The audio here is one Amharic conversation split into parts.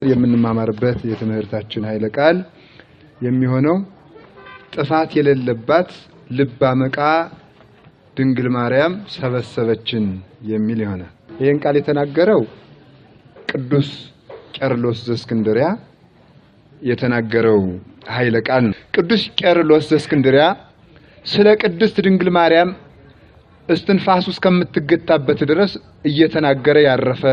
የምንማማርበት የትምህርታችን ኃይለ ቃል የሚሆነው ጥፋት የሌለባት ልበ አመቃ ድንግል ማርያም ሰበሰበችን የሚል ይሆናል። ይሄን ቃል የተናገረው ቅዱስ ቄርሎስ ዘእስክንድርያ የተናገረው ኃይለ ቃል ነው። ቅዱስ ቄርሎስ ዘእስክንድርያ ስለ ቅድስት ድንግል ማርያም እስትንፋሱ እስከምትገታበት ድረስ እየተናገረ ያረፈ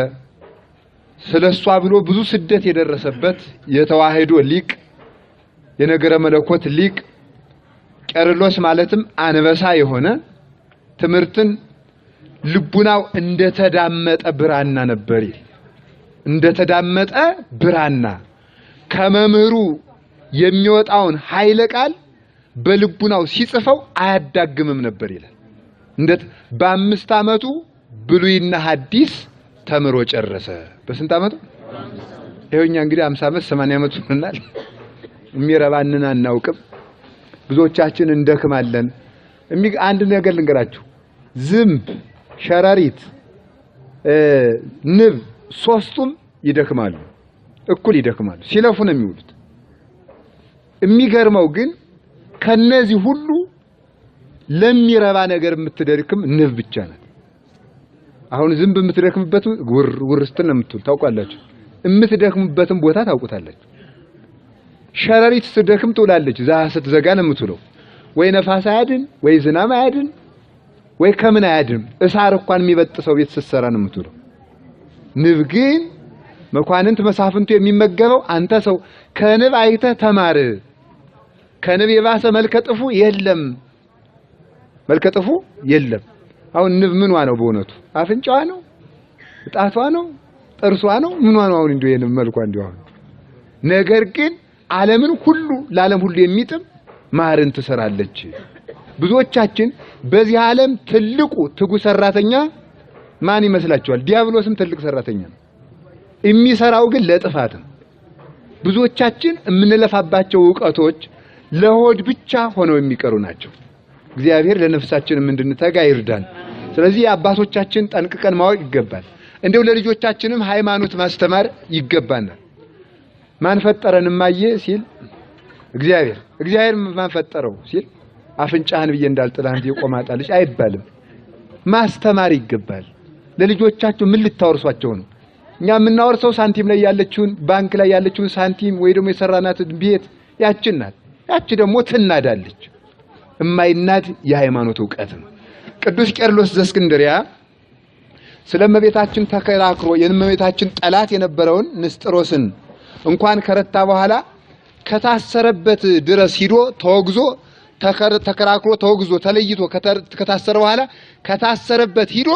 ስለሷ ብሎ ብዙ ስደት የደረሰበት የተዋህዶ ሊቅ የነገረ መለኮት ሊቅ ቄርሎስ ማለትም አንበሳ የሆነ ትምህርትን ልቡናው እንደተዳመጠ ብራና ነበር። እንደተዳመጠ ብራና ከመምህሩ የሚወጣውን ኃይለ ቃል በልቡናው ሲጽፈው አያዳግምም ነበር ይላል። እንዴት በ5 ዓመቱ ብሉይና ሐዲስ ተምሮ ጨረሰ። በስንት ዓመቱ? ይሄውኛ እንግዲህ 50 ዓመት 80 ዓመት ሆነናል። የሚረባንን አናውቅም። ብዙዎቻችን እንደክማለን። አንድ ነገር ልንገራችሁ። ዝምብ፣ ሸረሪት፣ ንብ ሶስቱም ይደክማሉ። እኩል ይደክማሉ። ሲለፉ ነው የሚውሉት። የሚገርመው ግን ከነዚህ ሁሉ ለሚረባ ነገር የምትደርክም ንብ ብቻ ናት። አሁን ዝምብ የምትደክምበት ውር ስትል ነው የምትውል። ታውቃላችሁ። የምትደክምበትን ቦታ ታውቁታላችሁ። ሸረሪት ስትደክም ትውላለች። ዛፍ ስትዘጋ ነው የምትውለው። ወይ ነፋስ አያድን፣ ወይ ዝናብ አያድን፣ ወይ ከምን አያድን። እሳር እንኳን የሚበጥሰው ቤት ስትሰራ ነው የምትውለው። ንብ ግን መኳንንት መሳፍንቱ የሚመገበው አንተ ሰው ከንብ አይተህ ተማር። ከንብ የባሰ መልከጥፉ የለም። መልከጥፉ የለም። አሁን ንብ ምንዋ ነው በእውነቱ? አፍንጫዋ ነው? ጣቷ ነው? ጥርሷ ነው? ምንዋ ነው? አሁን እንደው የንብ መልኳ እንደው አሁን ነገር ግን ዓለምን ሁሉ ለዓለም ሁሉ የሚጥም ማርን ትሰራለች። ብዙዎቻችን በዚህ ዓለም ትልቁ ትጉ ሰራተኛ ማን ይመስላችኋል? ዲያብሎስም ትልቅ ሰራተኛ ነው። የሚሰራው ግን ለጥፋት ነው። ብዙዎቻችን የምንለፋባቸው ዕውቀቶች ለሆድ ብቻ ሆነው የሚቀሩ ናቸው። እግዚአብሔር ለነፍሳችን እንድንተጋ ይርዳን። ስለዚህ አባቶቻችን ጠንቅቀን ማወቅ ይገባል። እንደው ለልጆቻችንም ሃይማኖት ማስተማር ይገባናል። ማን ፈጠረን ማየ ሲል እግዚአብሔር ማን ፈጠረው ሲል አፍንጫህን ብዬ እንዳልጥላህ እንጂ ቆማጣልሽ አይባልም። ማስተማር ይገባል። ለልጆቻችሁ ምን ልታወርሷቸው ነው? እኛ የምናወርሰው ሳንቲም ላይ ያለችውን ባንክ ላይ ያለችውን ሳንቲም ወይ ደግሞ የሰራናት ቤት ያችን ናት። ያቺ ደግሞ ትናዳለች። እማይናድ የሃይማኖት ዕውቀት ነው። ቅዱስ ቄርሎስ ዘእስክንድርያ ስለመቤታችን ተከራክሮ የእመቤታችን ጠላት የነበረውን ንስጥሮስን እንኳን ከረታ በኋላ ከታሰረበት ድረስ ሂዶ ተወግዞ ተከራክሮ ተወግዞ ተለይቶ ከታሰረ በኋላ ከታሰረበት ሂዶ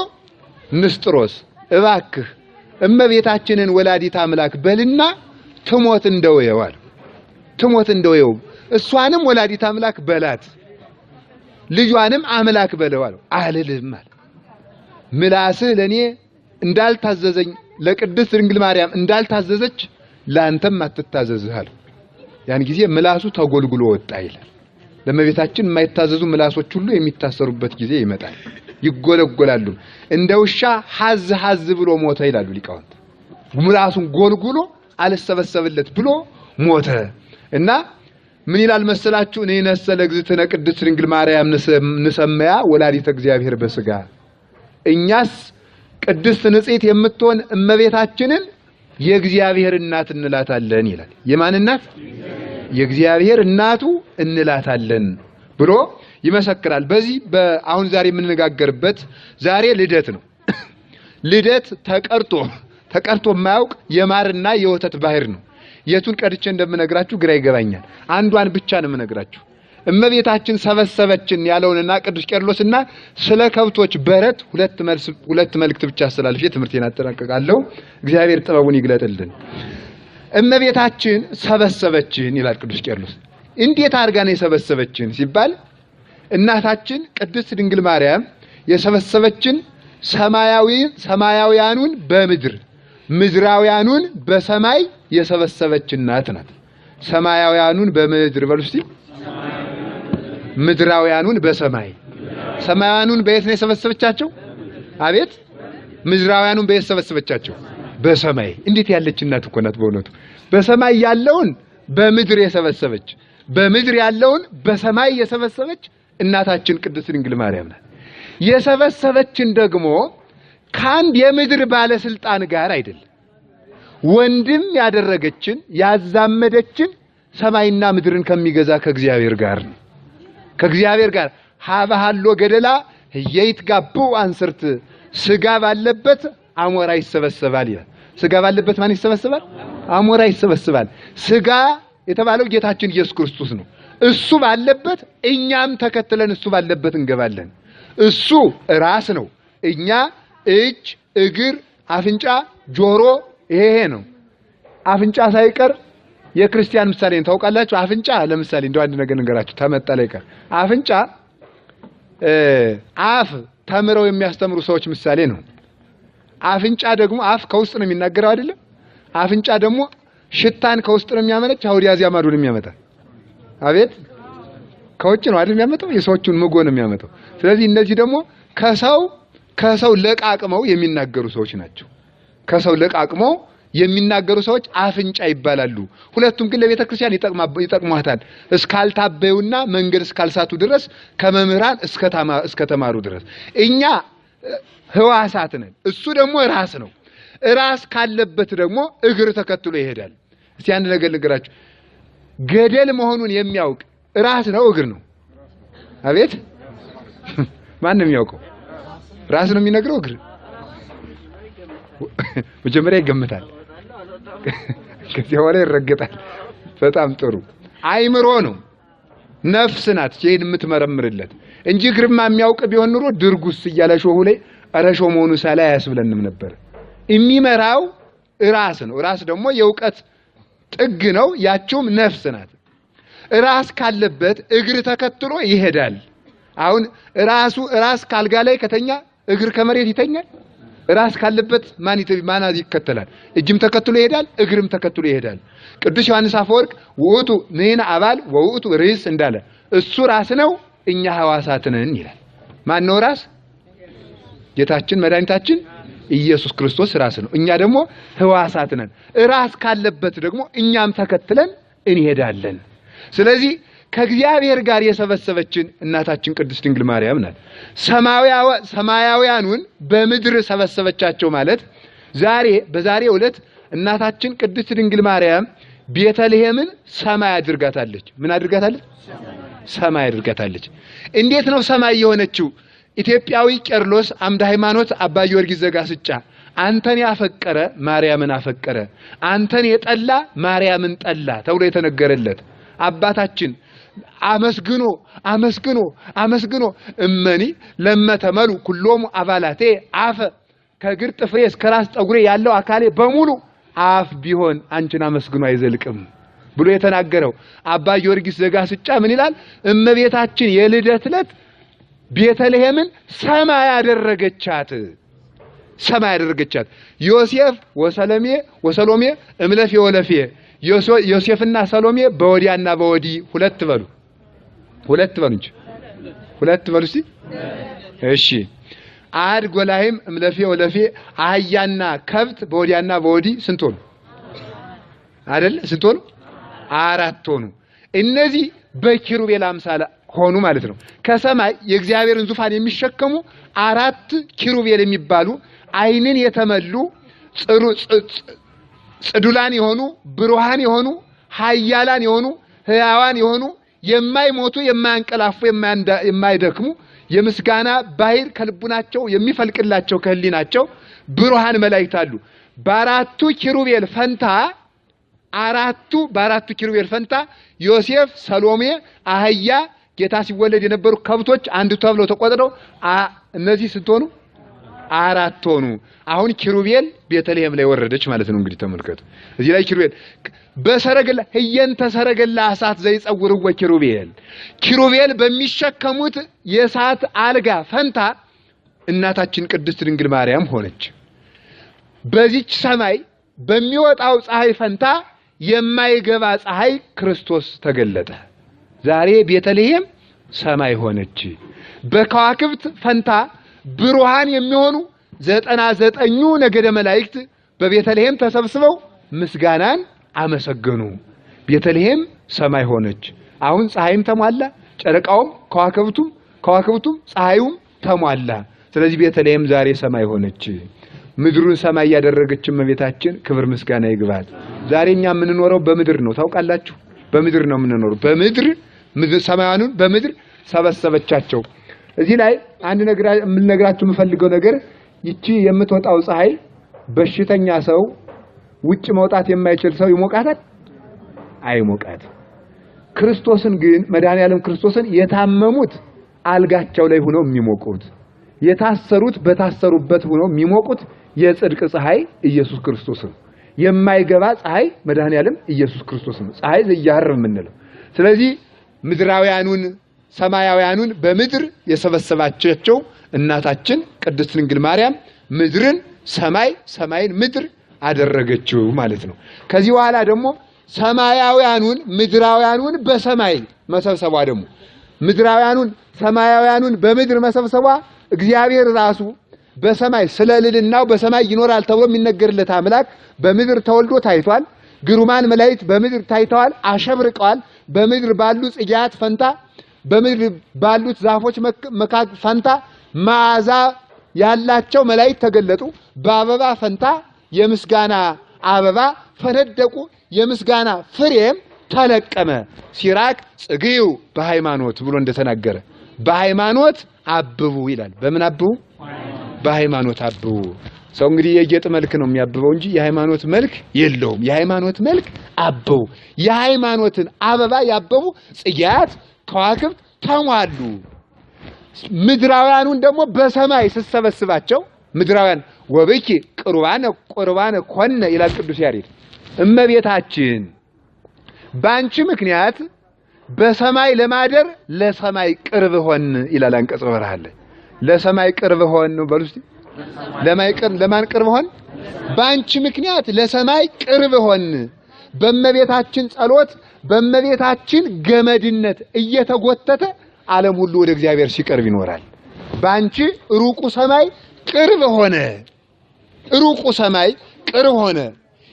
ንስጥሮስ እባክህ እመቤታችንን ወላዲት አምላክ በልና ትሞት እንደወየዋል። ትሞት እንደወየው እሷንም ወላዲት አምላክ በላት ልጇንም አምላክ በለዋል። አልልም ማለት ምላስህ ለኔ እንዳልታዘዘኝ ለቅድስት ድንግል ማርያም እንዳልታዘዘች ላንተም አትታዘዝህ አለ። ያን ጊዜ ምላሱ ተጎልጉሎ ወጣ ይላል። ለመቤታችን የማይታዘዙ ምላሶች ሁሉ የሚታሰሩበት ጊዜ ይመጣል። ይጎለጎላሉ። እንደ ውሻ ሐዝ ብሎ ሞተ ይላሉ ሊቃውንት። ምላሱን ጎልጉሎ አልሰበሰብለት ብሎ ሞተ እና ምን ይላል መሰላችሁ? እኔ ነሰለ እግዝእትነ ቅድስት ድንግል ማርያም ንሰማያ ወላዲተ እግዚአብሔር በስጋ እኛስ ቅድስት ንጽሕት የምትሆን እመቤታችንን የእግዚአብሔር እናት እንላታለን ይላል። የማን እናት? የእግዚአብሔር እናቱ እንላታለን ብሎ ይመሰክራል። በዚህ አሁን ዛሬ የምንነጋገርበት ዛሬ ልደት ነው። ልደት ተቀርቶ የማያውቅ የማርና የወተት ባህር ነው። የቱን ቀድቼ እንደምነግራችሁ ግራ ይገባኛል። አንዷን ብቻ ነው የምነግራችሁ። እመቤታችን ሰበሰበችን ያለውንና ቅዱስ ቄርሎስና ስለ ከብቶች በረት ሁለት መልእክት ብቻ አስተላልፌ ትምህርቴን አጠናቅቃለሁ። እግዚአብሔር ጥበቡን ይግለጥልን። እመቤታችን ሰበሰበችን ይላል ቅዱስ ቄርሎስ። እንዴት አድርጋ ነው የሰበሰበችን ሲባል እናታችን ቅድስት ድንግል ማርያም የሰበሰበችን ሰማያውያኑን በምድር ምድራውያኑን በሰማይ የሰበሰበችን ናት። ሰማያውያኑን በምድር በሉ እስቲ። ምድራውያኑን በሰማይ። ሰማያውያኑን በየት ነው የሰበሰበቻቸው? አቤት ምድራውያኑን በየት ሰበሰበቻቸው? በሰማይ እንዴት ያለች እናት እኮ ናት በእውነቱ። በሰማይ ያለውን በምድር የሰበሰበች በምድር ያለውን በሰማይ የሰበሰበች እናታችን ቅድስት ድንግል ማርያም ናት። የሰበሰበችን ደግሞ ከአንድ የምድር ባለስልጣን ጋር አይደለም፣ ወንድም ያደረገችን ያዛመደችን ሰማይና ምድርን ከሚገዛ ከእግዚአብሔር ጋር ነው። ከእግዚአብሔር ጋር ሀበሃሎ ገደላ የይትጋቡ አንሰርት ስጋ ባለበት አሞራ ይሰበሰባል ይላል። ስጋ ባለበት ማን ይሰበሰባል? አሞራ ይሰበሰባል። ስጋ የተባለው ጌታችን ኢየሱስ ክርስቶስ ነው። እሱ ባለበት እኛም ተከትለን እሱ ባለበት እንገባለን። እሱ ራስ ነው፣ እኛ እጅ፣ እግር፣ አፍንጫ፣ ጆሮ ይሄ ነው። አፍንጫ ሳይቀር የክርስቲያን ምሳሌ ነው። ታውቃላችሁ? አፍንጫ ለምሳሌ እንደው አንድ ነገር እንገራችሁ ተመጣ ላይ ቀር አፍንጫ አፍ ተምረው የሚያስተምሩ ሰዎች ምሳሌ ነው። አፍንጫ ደግሞ አፍ ከውስጥ ነው የሚናገረው አይደለም? አፍንጫ ደግሞ ሽታን ከውስጥ ነው የሚያመነጭ፣ አውዲያዚያ ማዶ ነው የሚያመጣ። አቤት ከውጭ ነው አይደል የሚያመጣው? የሰዎቹን ምጎ ነው የሚያመጣው። ስለዚህ እነዚህ ደግሞ ከሰው ለቃቅመው የሚናገሩ ሰዎች ናቸው። ከሰው ለቃቅመው የሚናገሩ ሰዎች አፍንጫ ይባላሉ። ሁለቱም ግን ለቤተ ክርስቲያን ይጠቅሟታል እስካልታበዩና መንገድ እስካልሳቱ ድረስ ከመምህራን እስከተማሩ ድረስ። እኛ ህዋሳት ነን፣ እሱ ደግሞ ራስ ነው። ራስ ካለበት ደግሞ እግር ተከትሎ ይሄዳል። እስቲ አንድ ነገር ልንገራችሁ። ገደል መሆኑን የሚያውቅ ራስ ነው እግር ነው? አቤት ማን ነው የሚያውቀው? ራስ ነው የሚነግረው እግር? መጀመሪያ ይገምታል፣ ከዚያ በኋላ ይረገጣል። በጣም ጥሩ። አይምሮ ነው፣ ነፍስ ናት ይሄን የምትመረምርለት እንጂ እግርማ የሚያውቅ ቢሆን ኑሮ ድርጉስ እያለ ሾሁ ላይ አረሾ መሆኑ ሳላይ አያስብለንም ነበር። የሚመራው ራስ ነው። ራስ ደግሞ የእውቀት ጥግ ነው። ያችውም ነፍስ ናት። ራስ ካለበት እግር ተከትሎ ይሄዳል። አሁን ራስ ካልጋ ላይ ከተኛ እግር ከመሬት ይተኛል? ራስ ካለበት ማን ይከተላል? እጅም ተከትሎ ይሄዳል፣ እግርም ተከትሎ ይሄዳል። ቅዱስ ዮሐንስ አፈወርቅ ውእቱ ንሕነ አባል ወውእቱ ርእስ እንዳለ እሱ ራስ ነው፣ እኛ ሕዋሳት ነን ይላል። ማን ነው ራስ? ጌታችን መድኃኒታችን ኢየሱስ ክርስቶስ ራስ ነው። እኛ ደግሞ ሕዋሳት ነን። ራስ ካለበት ደግሞ እኛም ተከትለን እንሄዳለን። ስለዚህ ከእግዚአብሔር ጋር የሰበሰበችን እናታችን ቅድስት ድንግል ማርያም ናት። ሰማያውያኑን በምድር ሰበሰበቻቸው ማለት በዛሬው ዕለት እናታችን ቅድስት ድንግል ማርያም ቤተልሔምን ሰማይ አድርጋታለች። ምን አድርጋታለች? ሰማይ አድርጋታለች። እንዴት ነው ሰማይ የሆነችው? ኢትዮጵያዊ ቄርሎስ አምደ ሃይማኖት አባ ጊዮርጊስ ዘጋስጫ አንተን ያፈቀረ ማርያምን አፈቀረ፣ አንተን የጠላ ማርያምን ጠላ ተብሎ የተነገረለት አባታችን አመስግኖ እመኒ ለመተመሉ ኩሎሙ አባላቴ አፈ ከእግር ጥፍሬ እስከ ራስ ጠጉሬ ያለው አካሌ በሙሉ አፍ ቢሆን አንቺን አመስግኖ አይዘልቅም ብሎ የተናገረው አባ ጊዮርጊስ ዘጋስጫ ምን ይላል? እመቤታችን የልደት ዕለት ቤተልሔምን ሰማይ ያደረገቻት። ዮሴፍ ወሰሎሜ እምለፌ ወለፌ ዮሴፍና ሰሎሜ በወዲያና በወዲ ሁለት በሉ እንጂ ሁለት በሉ እስቲ። እሺ አድ ጎላይም እምለፌ ወለፌ አህያና ከብት በወዲያና በወዲ ስንት ሆኑ? አይደል? ስንት ሆኑ? አራት ሆኑ። እነዚህ በኪሩቤል አምሳል ሆኑ ማለት ነው። ከሰማይ የእግዚአብሔርን ዙፋን የሚሸከሙ አራት ኪሩቤል የሚባሉ ዓይንን የተመሉ ጽዱላን የሆኑ ብሩሃን የሆኑ ኃያላን የሆኑ ሕያዋን የሆኑ የማይሞቱ የማያንቀላፉ የማይደክሙ የምስጋና ባህር ከልቡናቸው የሚፈልቅላቸው ከህሊናቸው ብሩሃን መላእክት አሉ። በአራቱ ኪሩቤል ፈንታ ዮሴፍ፣ ሰሎሜ፣ አህያ ጌታ ሲወለድ የነበሩ ከብቶች አንድ ተብለው ተቆጥረው እነዚህ ስንት ሆኑ? አራት ሆኑ። አሁን ኪሩቤል ቤተልሔም ላይ ወረደች ማለት ነው። እንግዲህ ተመልከቱ። እዚህ ላይ ኪሩቤል በሰረገላ ህየንተ ሰረገላ እሳት ዘይጸውርወ ኪሩቤል በሚሸከሙት የእሳት አልጋ ፈንታ እናታችን ቅድስት ድንግል ማርያም ሆነች። በዚች ሰማይ በሚወጣው ፀሐይ ፈንታ የማይገባ ፀሐይ ክርስቶስ ተገለጠ። ዛሬ ቤተልሔም ሰማይ ሆነች። በከዋክብት ፈንታ ብሩሃን የሚሆኑ 99 ነገደ መላእክት በቤተልሔም ተሰብስበው ምስጋናን አመሰገኑ። ቤተልሔም ሰማይ ሆነች። አሁን ፀሐይም ተሟላ፣ ጨረቃውም ከዋክብቱም ፀሐዩም ተሟላ። ስለዚህ ቤተልሔም ዛሬ ሰማይ ሆነች። ምድሩን ሰማይ ያደረገች እመቤታችን ክብር ምስጋና ይግባት። ዛሬኛ የምንኖረው በምድር ነው። ታውቃላችሁ? በምድር ነው የምንኖረው። በምድር ሰማያኑን በምድር ሰበሰበቻቸው። እዚህ ላይ አንድ ነገር የምነግራችሁ የምፈልገው ነገር ይቺ የምትወጣው ፀሐይ በሽተኛ ሰው ውጭ መውጣት የማይችል ሰው ይሞቃታል? አይሞቃት። ክርስቶስን ግን መድኃኒዓለም ክርስቶስን የታመሙት አልጋቸው ላይ ሆነው የሚሞቁት፣ የታሰሩት በታሰሩበት ሆነው የሚሞቁት የጽድቅ ፀሐይ ኢየሱስ ክርስቶስ ነው። የማይገባ ፀሐይ መድኃኒዓለም ኢየሱስ ክርስቶስ ነው። ፀሐይ ዘያርብ የምንለው። ስለዚህ ምድራውያኑን ሰማያውያኑን በምድር የሰበሰባቸው እናታችን ቅድስት ድንግል ማርያም ምድርን ሰማይን ምድር አደረገችው ማለት ነው። ከዚህ በኋላ ደግሞ ሰማያውያኑን ምድራውያኑን በሰማይ መሰብሰቧ ደግሞ ምድራውያኑን ሰማያውያኑን በምድር መሰብሰቧ እግዚአብሔር ራሱ በሰማይ ስለልልናው በሰማይ ይኖራል ተብሎ የሚነገርለት አምላክ በምድር ተወልዶ ታይቷል። ግሩማን መላእክት በምድር ታይተዋል፣ አሸብርቀዋል። በምድር ባሉ ጽጌያት ፈንታ በምድር ባሉት ዛፎች ፈንታ መዓዛ ያላቸው መላእክት ተገለጡ። በአበባ ፈንታ የምስጋና አበባ ፈነደቁ። የምስጋና ፍሬም ተለቀመ። ሲራክ ጽግዩ በሃይማኖት ብሎ እንደተናገረ በሃይማኖት አብቡ ይላል። በምን አብቡ? በሃይማኖት አብቡ። ሰው እንግዲህ የጌጥ መልክ ነው የሚያብበው እንጂ የሃይማኖት መልክ የለውም። የሃይማኖት መልክ አብቡ። የሃይማኖትን አበባ ያበቡ ጽጌያት ከዋክብት ተሟሉ። ምድራውያኑን ደግሞ በሰማይ ስሰበስባቸው ምድራውያን ወብኪ ቁርባነ ኮነ ይላል ቅዱስ ያሬድ። እመቤታችን ባንቺ ምክንያት በሰማይ ለማደር ለሰማይ ቅርብ ሆን ይላል አንቀጽ በረሃለ። ለሰማይ ቅርብ ሆን ነው በሉስቲ። ለማን ቅርብ ሆን? ባንቺ ምክንያት ለሰማይ ቅርብ ሆን። በእመቤታችን ጸሎት በእመቤታችን ገመድነት እየተጎተተ ዓለም ሁሉ ወደ እግዚአብሔር ሲቀርብ ይኖራል። ባንቺ ሩቁ ሰማይ ቅርብ ሆነ። ሩቁ ሰማይ ቅርብ ሆነ።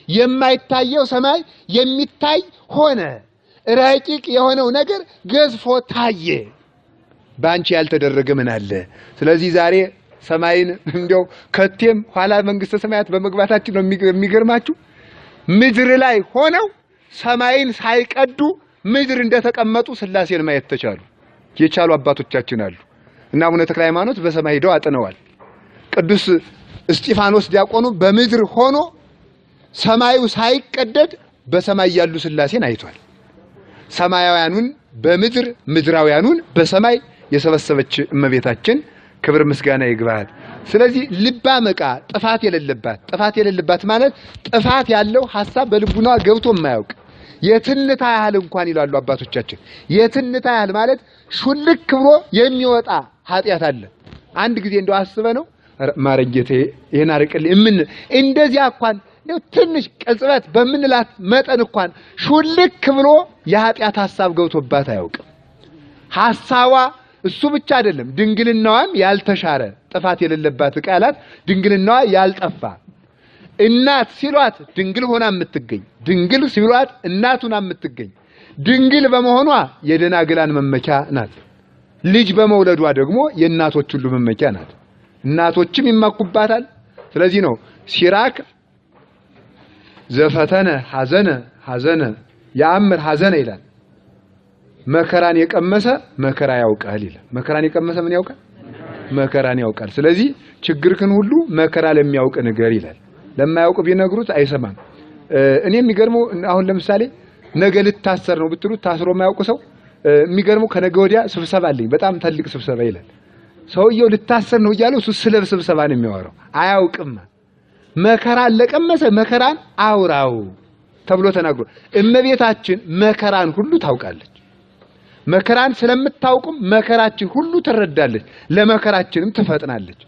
የማይታየው ሰማይ የሚታይ ሆነ። ረቂቅ የሆነው ነገር ገዝፎ ታየ። ባንቺ ያልተደረገ ምን አለ? ስለዚህ ዛሬ ሰማይን እንደው ከቴም ኋላ መንግስተ ሰማያት በመግባታችን ነው የሚገርማችሁ። ምድር ላይ ሆነው ሰማይን ሳይቀዱ ምድር እንደተቀመጡ ሥላሴን ማየት ተቻሉ። የቻሉ አባቶቻችን አሉ እና አቡነ ተክለ ሃይማኖት በሰማይ ሄደው አጥነዋል። ቅዱስ እስጢፋኖስ ዲያቆኑ በምድር ሆኖ ሰማዩ ሳይቀደድ በሰማይ ያሉ ሥላሴን አይቷል። ሰማያውያኑን በምድር ምድራውያኑን በሰማይ የሰበሰበች እመቤታችን ክብር ምስጋና ይግባት። ስለዚህ ልባመቃ ጥፋት የሌለባት ማለት ጥፋት ያለው ሐሳብ በልቡናዋ ገብቶ የማያውቅ የትንታ ያህል እንኳን ይላሉ አባቶቻችን። የትንታ ያህል ማለት ሹልክ ብሎ የሚወጣ ኃጢአት አለ። አንድ ጊዜ እንደው አስበ ነው ማረጀቴ ይሄን አርቅልኝ እንደዚያ እንኳን ነው ትንሽ ቅጽበት በምንላት መጠን እንኳን ሹልክ ብሎ የኃጢአት ሐሳብ ገብቶባት አያውቅም። ሐሳቧ እሱ ብቻ አይደለም፣ ድንግልናዋም ያልተሻረ ጥፋት የሌለባት ቃላት ድንግልናዋ ያልጠፋ እናት ሲሏት ድንግል ሆና የምትገኝ ድንግል ሲሏት እናት ሆና የምትገኝ ድንግል በመሆኗ የደናግላን መመኪያ ናት። ልጅ በመውለዷ ደግሞ የእናቶች ሁሉ መመኪያ ናት። እናቶችም ይመኩባታል። ስለዚህ ነው ሲራክ ዘፈተነ ሐዘነ ያምር ሐዘነ ይላል። መከራን የቀመሰ መከራ ያውቃል ይላል። መከራን የቀመሰ ምን ያውቃል? መከራን ያውቃል። ስለዚህ ችግርክን ሁሉ መከራ ለሚያውቅ ነገር ይላል። ለማያውቅ ቢነግሩት አይሰማም። እኔ የሚገርመው አሁን ለምሳሌ ነገ ልታሰር ነው ብትሉት ታስሮ የማያውቅ ሰው የሚገርመው ከነገ ወዲያ ስብሰባ አለኝ በጣም ትልቅ ስብሰባ ይላል። ሰውየው ልታሰር ነው እያለው እሱ ስለ ስብሰባ ነው የሚያወራው። አያውቅም። መከራን ለቀመሰ መከራን አውራው ተብሎ ተናግሮ እመቤታችን መከራን ሁሉ ታውቃለች። መከራን ስለምታውቁም መከራችን ሁሉ ትረዳለች፣ ለመከራችንም ትፈጥናለች።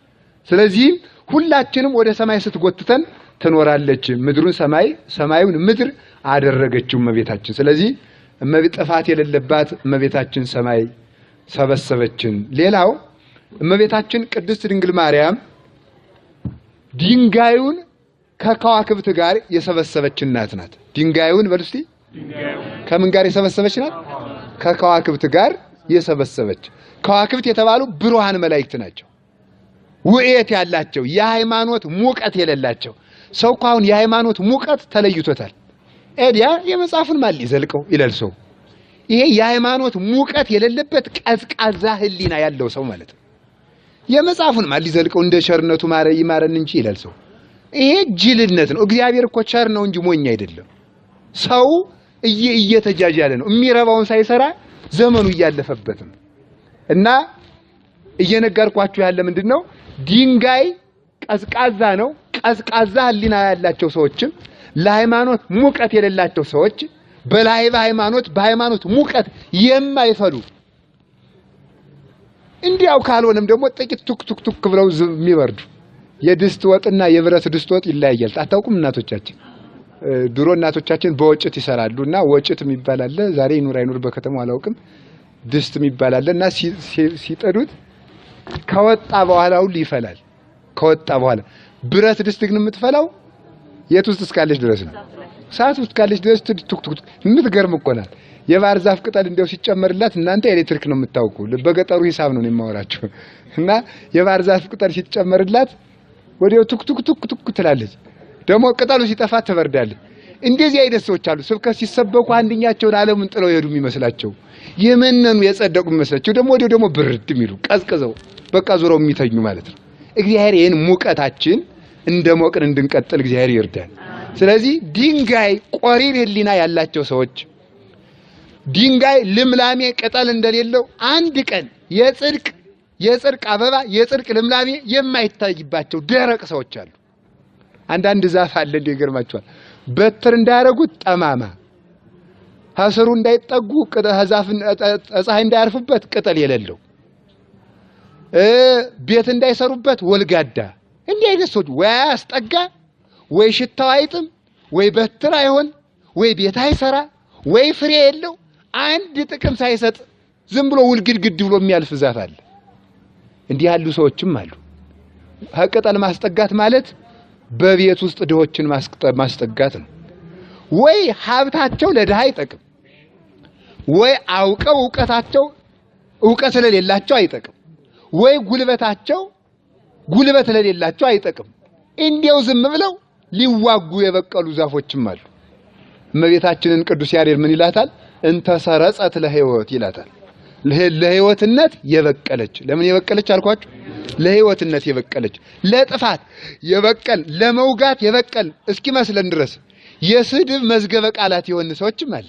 ስለዚህ ሁላችንም ወደ ሰማይ ስትጎትተን ትኖራለች። ምድሩን ሰማይ ሰማዩን ምድር አደረገችው እመቤታችን። ስለዚህ ጥፋት የሌለባት እመቤታችን ሰማይ ሰበሰበችን። ሌላው እመቤታችን ቅድስት ድንግል ማርያም ድንጋዩን ከከዋክብት ጋር የሰበሰበች እናት ናት። ድንጋዩን በልስቲ ከምን ጋር የሰበሰበች ናት? ከከዋክብት ጋር የሰበሰበች። ከዋክብት የተባሉ ብሩሃን መላእክት ናቸው። ውእየት ያላቸው የሃይማኖት ሙቀት የሌላቸው። ሰው አሁን የሃይማኖት ሙቀት ተለይቶታል። ኤዲያ የመጽሐፉን ማል ይዘልቀው ይላል ሰው። ይሄ የሃይማኖት ሙቀት የሌለበት ቀዝቃዛ ህሊና ያለው ሰው ማለት ነው። የመጽሐፉን ማል ይዘልቀው እንደ ቸርነቱ ይማረን እንጂ ይላል ሰው። ይሄ ጅልነት ነው። እግዚአብሔር እኮ ቸር ነው እንጂ ሞኝ አይደለም። ሰው እየተጃጃለ ነው። የሚረባውን ሳይሰራ ዘመኑ እያለፈበት ነው። እና እየነገርኳችሁ ያለ ምንድነው? ድንጋይ ቀዝቃዛ ነው። ቀዝቃዛ ህሊና ያላቸው ሰዎችም ለሃይማኖት ሙቀት የሌላቸው ሰዎች በሃይማኖት ሙቀት የማይፈሉ እንዲያው ካልሆነም ደግሞ ጥቂት ቱክ ብለው የሚበርዱ የድስት ወጥና የብረት ድስት ወጥ ይለያያል። አታውቁም? እናቶቻችን ድሮ እናቶቻችን በወጭት ይሰራሉና ወጭት የሚባል አለ። ዛሬ ይኑር አይኑር በከተማው አላውቅም። ድስት የሚባል አለና ሲጠዱት ከወጣ በኋላ ሁሉ ይፈላል። ከወጣ በኋላ ብረት ድስት ግን የምትፈላው የት ውስጥ እስካለች ድረስ ነው። ሰዓት ውስጥ ካለች ድረስ ቱክ የምትገርም እኮ ናት። የባህር ዛፍ ቅጠል እንደው ሲጨመርላት እናንተ ኤሌክትሪክ ነው የምታውቁ። በገጠሩ ሂሳብ ነው የማወራችሁ። እና የባህር ዛፍ ቅጠል ሲጨመርላት ወዲያው ቱክ ትላለች። ደግሞ ቅጠሉ ሲጠፋ ትበርዳለች። እንደዚህ አይነት ሰዎች አሉ። ስብከት ሲሰበኩ አንድኛቸውን ዓለምን ጥለው ይሄዱ የሚመስላቸው የመነኑ የጸደቁ የሚመስላቸው ደግሞ ወዲያው ደግሞ ብርድ የሚሉ ቀዝቅዘው በቃ ዙረው የሚተኙ ማለት ነው። እግዚአብሔር ይሄን ሙቀታችን እንደሞቅን እንድንቀጥል እግዚአብሔር ይርዳን። ስለዚህ ድንጋይ ቆሪር ህሊና ያላቸው ሰዎች ድንጋይ ልምላሜ ቅጠል እንደሌለው አንድ ቀን የጽድቅ አበባ የጽድቅ ልምላሜ የማይታይባቸው ደረቅ ሰዎች አሉ። አንዳንድ ዛፍ አለ እንደገርማቸዋል። በትር እንዳያረጉት ጠማማ ሐሰሩ እንዳይጠጉ ዛፍ ፀሐይ እንዳያርፍበት ቅጠል የሌለው ቤት እንዳይሰሩበት ወልጋዳ እንዲህ አይነት ሰዎች ወይ አስጠጋ ወይ ሽታው አይጥም ወይ በትር አይሆን ወይ ቤት አይሰራ ወይ ፍሬ የለው አንድ ጥቅም ሳይሰጥ ዝም ብሎ ውልግድግድ ብሎ የሚያልፍ ዛፍ አለ። እንዲህ ያሉ ሰዎችም አሉ። ቅጠል ማስጠጋት ማለት በቤት ውስጥ ድሆችን ማስጠጋት ነው። ወይ ሀብታቸው ለድሃ አይጠቅም፣ ወይ አውቀው ዕውቀት ስለሌላቸው አይጠቅም፣ ወይ ጉልበት ስለሌላቸው አይጠቅም። እንዲያው ዝም ብለው ሊዋጉ የበቀሉ ዛፎችም አሉ። እመቤታችንን ቅዱስ ያሬድ ምን ይላታል? እንተሰረጸት ለሕይወት ይላታል። ለሕይወትነት የበቀለች። ለምን የበቀለች አልኳችሁ? ለሕይወትነት የበቀለች፣ ለጥፋት የበቀል፣ ለመውጋት የበቀል እስኪመስለን ድረስ የስድብ መዝገበ ቃላት የሆነ ሰዎችም አለ።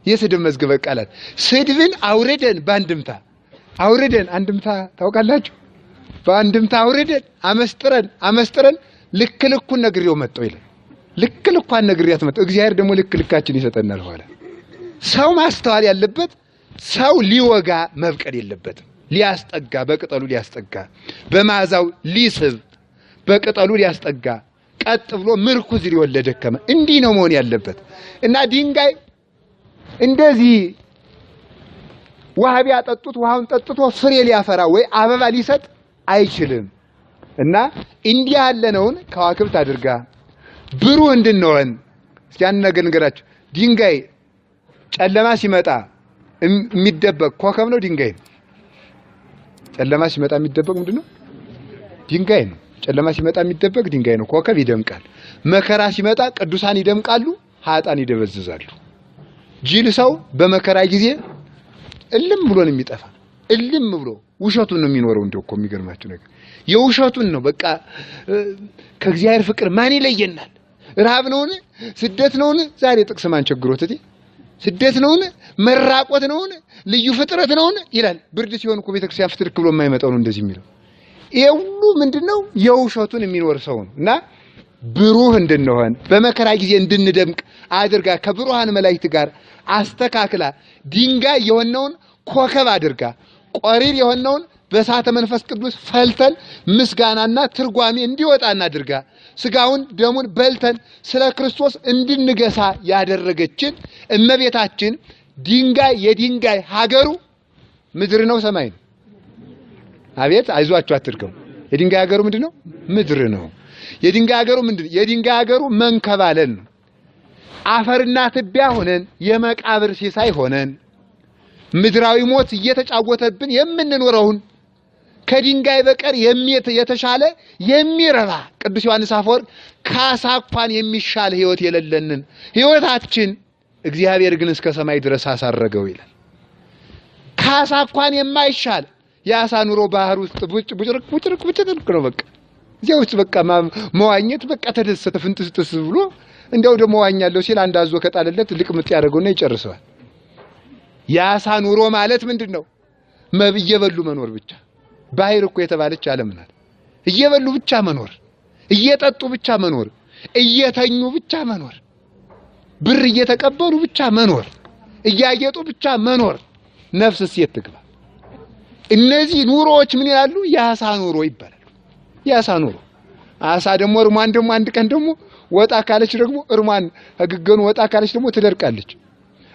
የስድብ መዝገበ ቃላት ስድብን አውርደን በአንድምታ አውርደን፣ አንድምታ ታውቃላችሁ? በአንድምታ አውርደን አመስጥረን ልክ ልኩን ነግሬው መጣው ይላል። ልክ ልኳን ነግሬያት መጣው። እግዚአብሔር ደግሞ ልክ ልካችን ይሰጠናል። ኋላ ሰው ማስተዋል ያለበት ሰው ሊወጋ መብቀል የለበትም። ሊያስጠጋ፣ በቅጠሉ ሊያስጠጋ፣ በመዓዛው ሊስብ፣ በቅጠሉ ሊያስጠጋ፣ ቀጥ ብሎ ምርኩዝ ሊወልድ ደከመ። እንዲህ ነው መሆን ያለበት። እና ድንጋይ እንደዚህ ውሃ ቢያጠጡት ውሃውን ጠጥቶ ፍሬ ሊያፈራ ወይ አበባ ሊሰጥ አይችልም። እና እንዲህ ያለነውን ከዋክብት አድርጋ ብሩህ እንድንሆን እስኪ ያን ነገር ንገራችሁ። ድንጋይ ጨለማ ሲመጣ የሚደበቅ ኮከብ ነው ድንጋይ ነው። ጨለማ ሲመጣ የሚደበቅ ምንድነው? ድንጋይ ነው። ጨለማ ሲመጣ የሚደበቅ ድንጋይ ነው። ኮከብ ይደምቃል። መከራ ሲመጣ ቅዱሳን ይደምቃሉ፣ ኃጥአን ይደበዝዛሉ። ጅል ሰው በመከራ ጊዜ እልም ብሎ ነው የሚጠፋ። እልም ብሎ ውሸቱን ነው የሚኖረው። እንደው እኮ የሚገርማችሁ ነገር የውሸቱን ነው። በቃ ከእግዚአብሔር ፍቅር ማን ይለየናል? ረሃብ ነውን? ስደት ነውን? ዛሬ ጥቅስ ማን ቸግሮት እቴ ስደት ነውን? መራቆት ነውን? ልዩ ፍጥረት ነውን ይላል። ብርድ ሲሆን እኮ ቤተክርስቲያን ፍትርክ ብሎ የማይመጣው ነው እንደዚህ የሚለው። ይሄ ሁሉ ምንድነው? የውሸቱን የሚኖር ሰው ነው። እና ብሩህ እንድንሆን በመከራ ጊዜ እንድንደምቅ አድርጋ ከብሩሃን መላእክት ጋር አስተካክላ ድንጋይ የሆነውን ኮከብ አድርጋ ቆሪር የሆነውን በእሳተ መንፈስ ቅዱስ ፈልተን ምስጋናና ትርጓሜ እንዲወጣና አድርጋ ስጋውን ደሙን በልተን ስለ ክርስቶስ እንድንገሳ ያደረገችን እመቤታችን ድንጋይ የድንጋይ ሀገሩ ምድር ነው ሰማይ ነው? አቤት አይዟችሁ አትርከው። የድንጋይ ሀገሩ ምንድነው? ምድር ነው። የድንጋይ ሀገሩ ምንድነው? የድንጋይ ሀገሩ መንከባለል ነው። አፈርና ትቢያ ሆነን የመቃብር ሲሳይ ሆነን ምድራዊ ሞት እየተጫወተብን የምንኖረውን ከድንጋይ በቀር የተሻለ የሚረባ ቅዱስ ዮሐንስ አፈወርቅ ካሳ እንኳን የሚሻል ህይወት የሌለንን ህይወታችን እግዚአብሔር ግን እስከ ሰማይ ድረስ አሳረገው ይላል። ካሳ እንኳን የማይሻል ያሳ ኑሮ ባህር ውስጥ ቡጭርቅ ነው። በቃ እዚያ ውስጥ በቃ መዋኘት በቃ ተደሰተ ፍንጥስጥስ ብሎ እንደው ደግሞ ዋኛለሁ ሲል አንድ አዞ ከጣለለት ልቅምጥ ያደርገውና ይጨርሰዋል። ያሳ ኑሮ ማለት ምንድነው? እየበሉ መኖር ብቻ። ባህር እኮ የተባለች ዓለም ናት። እየበሉ ብቻ መኖር፣ እየጠጡ ብቻ መኖር፣ እየተኙ ብቻ መኖር፣ ብር እየተቀበሉ ብቻ መኖር፣ እያጌጡ ብቻ መኖር። ነፍስ ሴት ትግባ። እነዚህ ኑሮዎች ምን ይላሉ? ያሳ ኑሮ ይባላሉ። ያሳ ኑሮ። አሳ ደግሞ እርሟን ደግሞ አንድ ቀን ደግሞ ወጣ ካለች ደግሞ እርሟን ህግገኑ ወጣ ካለች ደግሞ ትደርቃለች።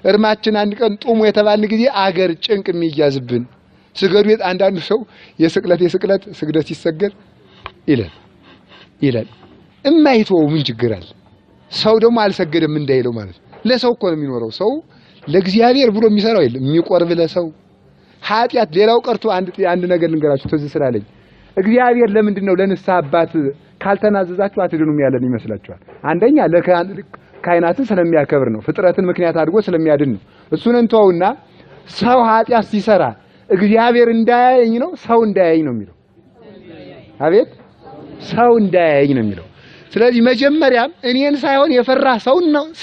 እርማችን አንድ ቀን ጡሙ የተባልን ጊዜ አገር ጭንቅ የሚያዝብን ስገዱ አንዳንዱ ሰው የስቅለት ስግደት ሲሰገድ ይላል እማይተው ምን ችግር አለ? ሰው ደግሞ አልሰገደም እንዳይለው ማለት ለሰው እኮ ነው የሚኖረው። ሰው ለእግዚአብሔር ብሎ የሚሰራው የለም። የሚቆርብ ለሰው ኃጢያት ሌላው ቀርቶ አንድ ነገር ልንገራችሁ ትዝ ስላለኝ እግዚአብሔር ለምንድነው ለንስሐ አባት ካልተናዘዛችሁ አትድኑም ያለን ይመስላችኋል? አንደኛ ለካህናትን ስለሚያከብር ነው። ፍጥረትን ምክንያት አድርጎ ስለሚያድን ነው። እሱን እንተውና ሰው ኃጢያት ሲሰራ እግዚአብሔር እንዳያየኝ ነው ሰው እንዳያየኝ ነው የሚለው። አቤት ሰው እንዳያየኝ ነው የሚለው። ስለዚህ መጀመሪያም እኔን ሳይሆን የፈራ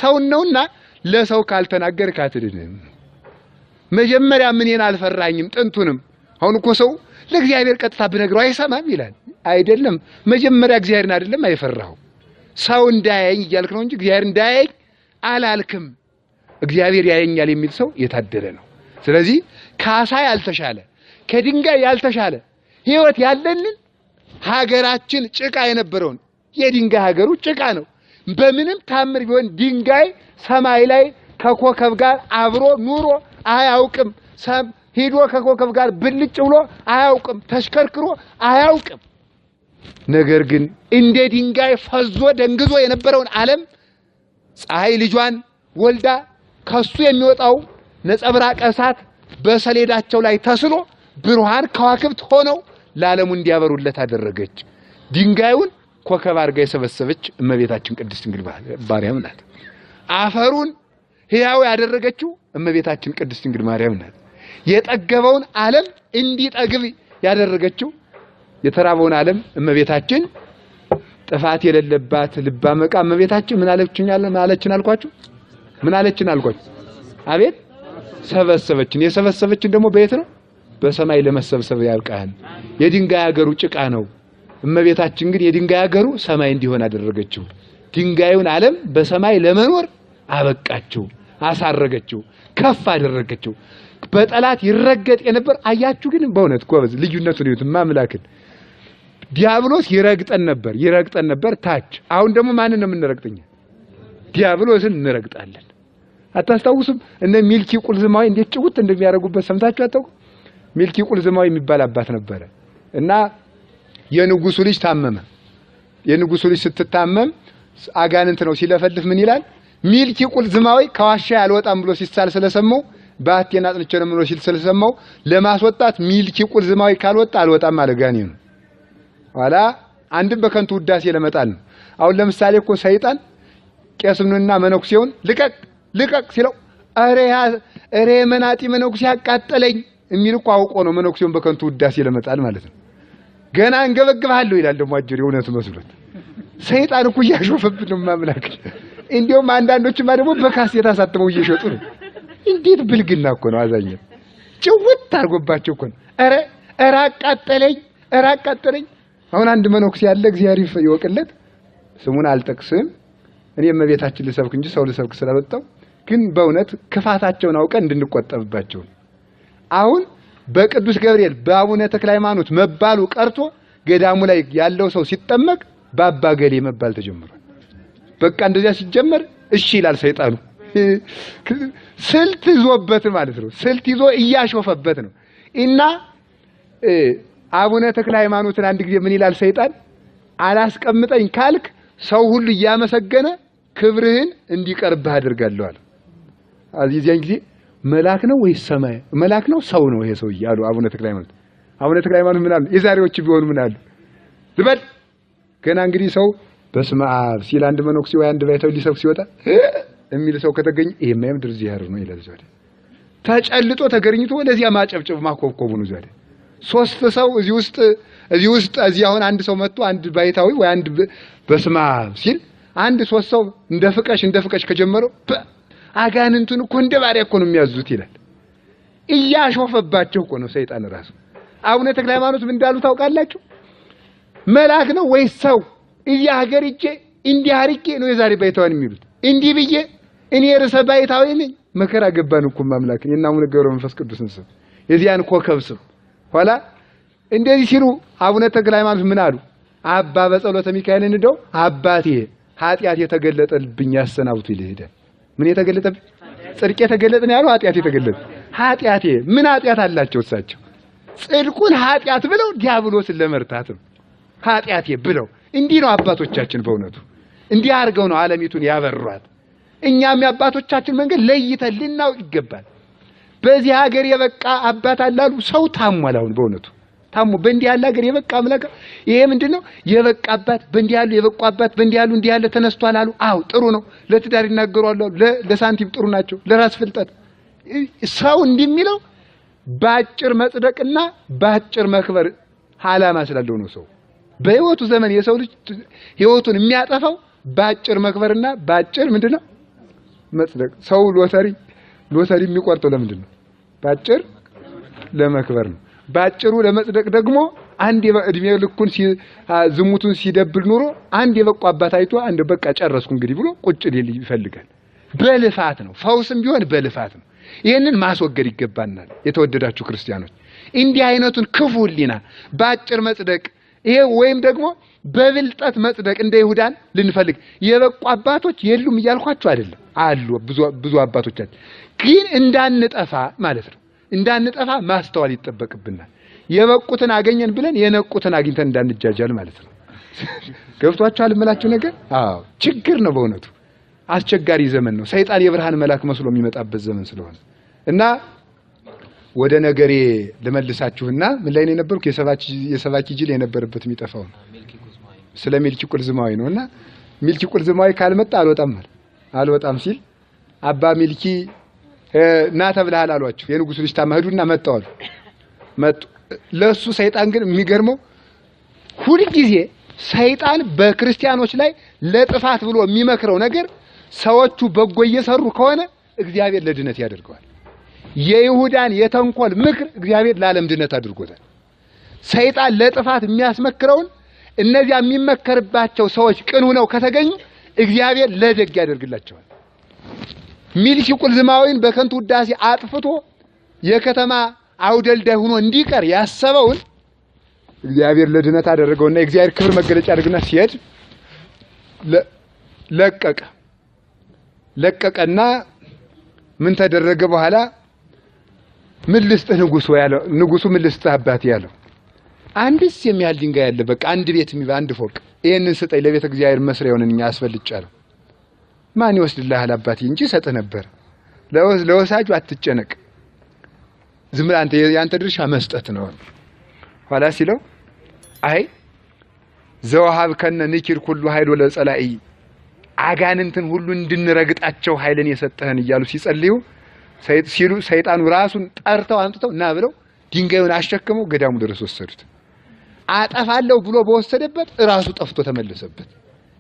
ሰው ነውና ለሰው ካልተናገርክ አትድንም። መጀመሪያም እኔን አልፈራኝም ጥንቱንም። አሁን እኮ ሰው ለእግዚአብሔር ቀጥታ ብነግረው አይሰማም ይላል። አይደለም መጀመሪያ እግዚአብሔርን አይደለም አይፈራው ሰው እንዳያየኝ እያልክ ነው እንጂ እግዚአብሔር እንዳያየኝ አላልክም። እግዚአብሔር ያየኛል የሚል ሰው የታደለ ነው። ስለዚህ ካሳ ያልተሻለ ከድንጋይ ያልተሻለ ህይወት ያለንን ሀገራችን ጭቃ የነበረውን የድንጋይ ሀገሩ ጭቃ ነው። በምንም ታምር ቢሆን ድንጋይ ሰማይ ላይ ከኮከብ ጋር አብሮ ኑሮ አያውቅም። ሄዶ ከኮከብ ጋር ብልጭ ብሎ አያውቅም። ተሽከርክሮ አያውቅም። ነገር ግን እንደ ድንጋይ ፈዞ ደንግዞ የነበረውን ዓለም ፀሐይ ልጇን ወልዳ ከሱ የሚወጣው ነጸብራቀ እሳት በሰሌዳቸው ላይ ተስሎ ብርሃን ከዋክብት ሆነው ለዓለሙ እንዲያበሩለት አደረገች። ድንጋዩን ኮከብ አድርጋ የሰበሰበች እመቤታችን ቅድስት ድንግል ማርያም ናት። አፈሩን ሕያው ያደረገችው እመቤታችን ቅድስት ድንግል ማርያም ናት። የጠገበውን ዓለም እንዲጠግብ ያደረገችው የተራበውን ዓለም እመቤታችን ጥፋት የሌለባት ልባ መቃ እመቤታችን ምን አለችን አልኳችሁ? ምን አለችን አልኳችሁ? አቤት ሰበሰበችን። የሰበሰበችን ደግሞ በየት ነው? በሰማይ ለመሰብሰብ ያብቃን። የድንጋይ ሀገሩ ጭቃ ነው። እመቤታችን ግን የድንጋይ ሀገሩ ሰማይ እንዲሆን አደረገችው። ድንጋዩን ዓለም በሰማይ ለመኖር አበቃችው፣ አሳረገችው፣ ከፍ አደረገችው። በጠላት ይረገጥ የነበር አያችሁ። ግን በእውነት ጎበዝ ልዩነቱን ይሁት ማምላክን ዲያብሎስ ይረግጠን ነበር ታች። አሁን ደግሞ ማንን ነው የምንረግጠኛ? ዲያብሎስን እንረግጣለን። አታስታውሱም? እነ ሚልኪ ቁልዝማዊ እንዴት ጭውት እንደሚያረጉበት ሰምታችሁ አታውቁ? ሚልኪ ቁልዝማዊ የሚባል አባት ነበረ እና የንጉሱ ልጅ ታመመ። የንጉሱ ልጅ ስትታመም አጋንንት ነው ሲለፈልፍ ምን ይላል? ሚልኪ ቁልዝማዊ ከዋሻ ያልወጣም ብሎ ሲሳል ስለሰማው ባቴና አጥንቼ ነው ብሎ ሲል ስለሰማው ለማስወጣት ሚልኪ ቁልዝማዊ ካልወጣ አልወጣም አለ ጋኔኑ። ኋላ አንድም በከንቱ ውዳሴ ለመጣል ነው። አሁን ለምሳሌ እኮ ሰይጣን ቄስምንና መነኩሴውን ልቀቅ ሲለው አሬ መናጢ መነኩሴ ያቃጠለኝ የሚል እኮ አውቆ ነው መነኩሴውን በከንቱ ውዳሴ ለመጣል ማለት ነው። ገና እንገበግባለሁ ይላል ደግሞ አጅሬ እውነቱ መስሎት። ሰይጣን እኮ እያሾፈብን ነው ማምላክ። እንዲያውም አንዳንዶችማ ደግሞ በካሴት አሳትመው እየሸጡ ነው። እንዴት ብልግና እኮ ነው። አዛኝ ጭውት አርጎባቸው እኮ ነው። አረ አቃጠለኝ። አሁን አንድ መነኩሴ ያለ እግዚአብሔር ይወቅለት ስሙን አልጠቅስም። እኔ እመቤታችን ልሰብክ እንጂ ሰው ልሰብክ ስለወጣው ግን በእውነት ክፋታቸውን አውቀን እንድንቆጠብባቸው አሁን በቅዱስ ገብርኤል በአቡነ ተክለ ሃይማኖት መባሉ ቀርቶ ገዳሙ ላይ ያለው ሰው ሲጠመቅ ባባ ገሌ መባል ተጀምሯል። በቃ እንደዚያ ሲጀመር እሺ ይላል ሰይጣኑ። ስልት ይዞበት ማለት ነው። ስልት ይዞ እያሾፈበት ነው። እና አቡነ ተክለ ሃይማኖትን አንድ ጊዜ ምን ይላል ሰይጣን? አላስቀምጠኝ ካልክ ሰው ሁሉ እያመሰገነ ክብርህን እንዲቀርብህ አድርጋለሁ አለ። አዚያን ጊዜ መልአክ ነው ወይስ ሰማይ መልአክ ነው ሰው ነው ይሄ ሰውዬ አሉ አቡነ ተክለ ሃይማኖት። አቡነ ተክለ ሃይማኖት ምን አሉ? የዛሬዎች ቢሆኑ ምን አሉ? ዝበል ገና እንግዲህ ሰው በስመ አብ ሲል አንድ መነኩሴ ወይ አንድ ባይተው ሊሰብክ ሲወጣ የሚል ሰው ከተገኘ ይሄማ የምድር ዚያር ነው ይላል። ዘወደ ተጨልጦ ተገርኝቶ ለዚያ ማጨብጨብ ማኮብኮቡ ነው። ዘወደ ሶስት ሰው እዚህ አሁን አንድ ሰው መጥቶ አንድ ባይታዊ ወይ አንድ በስመ አብ ሲል አንድ ሶስት ሰው እንደፍቀሽ ከጀመረው አጋንንቱን እኮ እንደ ባሪያ እኮ ነው የሚያዙት ይላል። እያሾፈባቸው እኮ ነው ሰይጣን ራሱ። አቡነ ተክለ ሃይማኖት ምን እንዳሉ ታውቃላችሁ? መልአክ ነው ወይስ ሰው ሀገር እጄ እንዲህ አርቄ ነው የዛሬ ባይታውን የሚሉት። እንዲህ ብዬ እኔ ርዕሰ ባይታዊ ነኝ። መከራ ገባን እኮ ማምላክ እና አቡነ ገብረ መንፈስ ቅዱስን ስም የዚያን ኮከብ ስም ኋላ እንደዚህ ሲሉ አቡነ ተክለ ሃይማኖት ምን አሉ? አባ በጸሎተ ሚካኤል እንደው አባቴ ኃጢአት የተገለጠልብኝ ያሰናብቱ ይልሄደ ምን የተገለጠብኝ ጽድቅ የተገለጠ ነው ያለው። ኃጢአት የተገለጠ ኃጢአቴ ምን ኃጢአት አላቸው እሳቸው? ጽድቁን ኃጢአት ብለው ዲያብሎስን ለመርታት ነው ኃጢአቴ ብለው። እንዲህ ነው አባቶቻችን በእውነቱ እንዲህ አድርገው ነው ዓለሚቱን ያበሯት። እኛም የአባቶቻችን መንገድ ለይተን ልናውቅ ይገባል። በዚህ ሀገር የበቃ አባት አላሉ ሰው ታሟል። አሁን በእውነቱ ታሙ በእንዲህ ያለ ሀገር የበቃ አምላክ ይሄ ምንድነው? የበቃ አባት በእንዲህ ያሉ የበቃ አባት በእንዲህ ያሉ እንዲህ ያለ ተነስቷል አሉ። አው ጥሩ ነው። ለትዳር ይናገራሉ፣ ለሳንቲም ጥሩ ናቸው፣ ለራስ ፍልጠት ሰው እንደሚለው ባጭር መጽደቅና ባጭር መክበር ዓላማ ስላለው ነው። ሰው በህይወቱ ዘመን የሰው ልጅ ህይወቱን የሚያጠፋው ባጭር መክበርና ባጭር ምንድነው መጽደቅ። ሰው ሎተሪ የሚቆርጠው ለምንድን ነው? ባጭር ለመክበር ነው። ባጭሩ ለመጽደቅ ደግሞ አንድ የእድሜ ልኩን ዝሙቱን ሲደብል ኑሮ አንድ የበቁ አባት አይቶ አንድ በቃ ጨረስኩ እንግዲህ ብሎ ቁጭ ሊል ይፈልጋል። በልፋት ነው። ፈውስም ቢሆን በልፋት ነው። ይሄንን ማስወገድ ይገባናል። የተወደዳችሁ ክርስቲያኖች እንዲህ አይነቱን ክፉ ህሊና ባጭር መጽደቅ ይሄ ወይም ደግሞ በብልጠት መጽደቅ እንደ ይሁዳን ልንፈልግ የበቁ አባቶች የሉም እያልኳችሁ አይደለም፣ አሉ ብዙ አባቶቻችን። ግን እንዳንጠፋ ማለት ነው። እንዳንጠፋ ማስተዋል ይጠበቅብናል። የበቁትን አገኘን ብለን የነቁትን አግኝተን እንዳንጃጃል ማለት ነው። ገብቷችኋል የምላችሁ ነገር? አዎ ችግር ነው በእውነቱ አስቸጋሪ ዘመን ነው። ሰይጣን የብርሃን መልአክ መስሎ የሚመጣበት ዘመን ስለሆነ እና ወደ ነገሬ ልመልሳችሁና ምን ላይ ነው የነበርኩ? የሰባኪ ጅል የነበረበት የሚጠፋው ስለ ሚልኪ ቁልዝማዊ ነውና ሚልኪ ቁልዝማዊ ካልመጣ አልወጣም ሲል አባ ሚልኪ ና ተብለሃል አሏቸው። የንጉሱ ልጅ ታማህዱና መጣው መጡ። ለሱ ሰይጣን ግን የሚገርመው ሁሉ ጊዜ ሰይጣን በክርስቲያኖች ላይ ለጥፋት ብሎ የሚመክረው ነገር ሰዎቹ በጎ እየሰሩ ከሆነ እግዚአብሔር ለድነት ያደርገዋል። የይሁዳን የተንኮል ምክር እግዚአብሔር ለዓለም ድነት አድርጎታል። ሰይጣን ለጥፋት የሚያስመክረውን እነዚያ የሚመከርባቸው ሰዎች ቅን ሆነው ከተገኙ እግዚአብሔር ለደግ ያደርግላቸዋል። ሚልኪ ቁልዝማዊን በከንቱ ውዳሴ አጥፍቶ የከተማ አውደልዳይ ሆኖ እንዲቀር ያሰበውን እግዚአብሔር ለድነት አደረገውና እግዚአብሔር ክብር መገለጫ አድርግና ሲሄድ ለቀቀና ምን ተደረገ በኋላ ምን ልስጥህ ንጉሱ ምን ልስጥህ አባቴ ያለው አንድስ የሚያህል ድንጋይ ያለ በቃ አንድ ቤት አንድ ፎቅ ይሄንን ስጠኝ ለቤተ እግዚአብሔር መስሪያ ይሆንልኝ አስፈልጫለሁ። ማን ይወስድልሃል አባቴ እንጂ ሰጥህ ነበር። ለወሳጁ አትጨነቅ፣ ዝም ብለህ አንተ ያንተ ድርሻ መስጠት ነው። ኋላ ሲለው አይ ዘወሃብ ከነ ንኪር ሁሉ ኃይል ለጸላኢ አጋንንትን ሁሉ እንድንረግጣቸው ኃይልን የሰጠህን እያሉ ሲጸልዩ ሰይጣኑ ራሱን ጠርተው አምጥተው እና ብለው ድንጋዩን አሸክመው ገዳሙ ድረስ ወሰዱት። አጠፋለሁ ብሎ በወሰደበት ራሱ ጠፍቶ ተመለሰበት።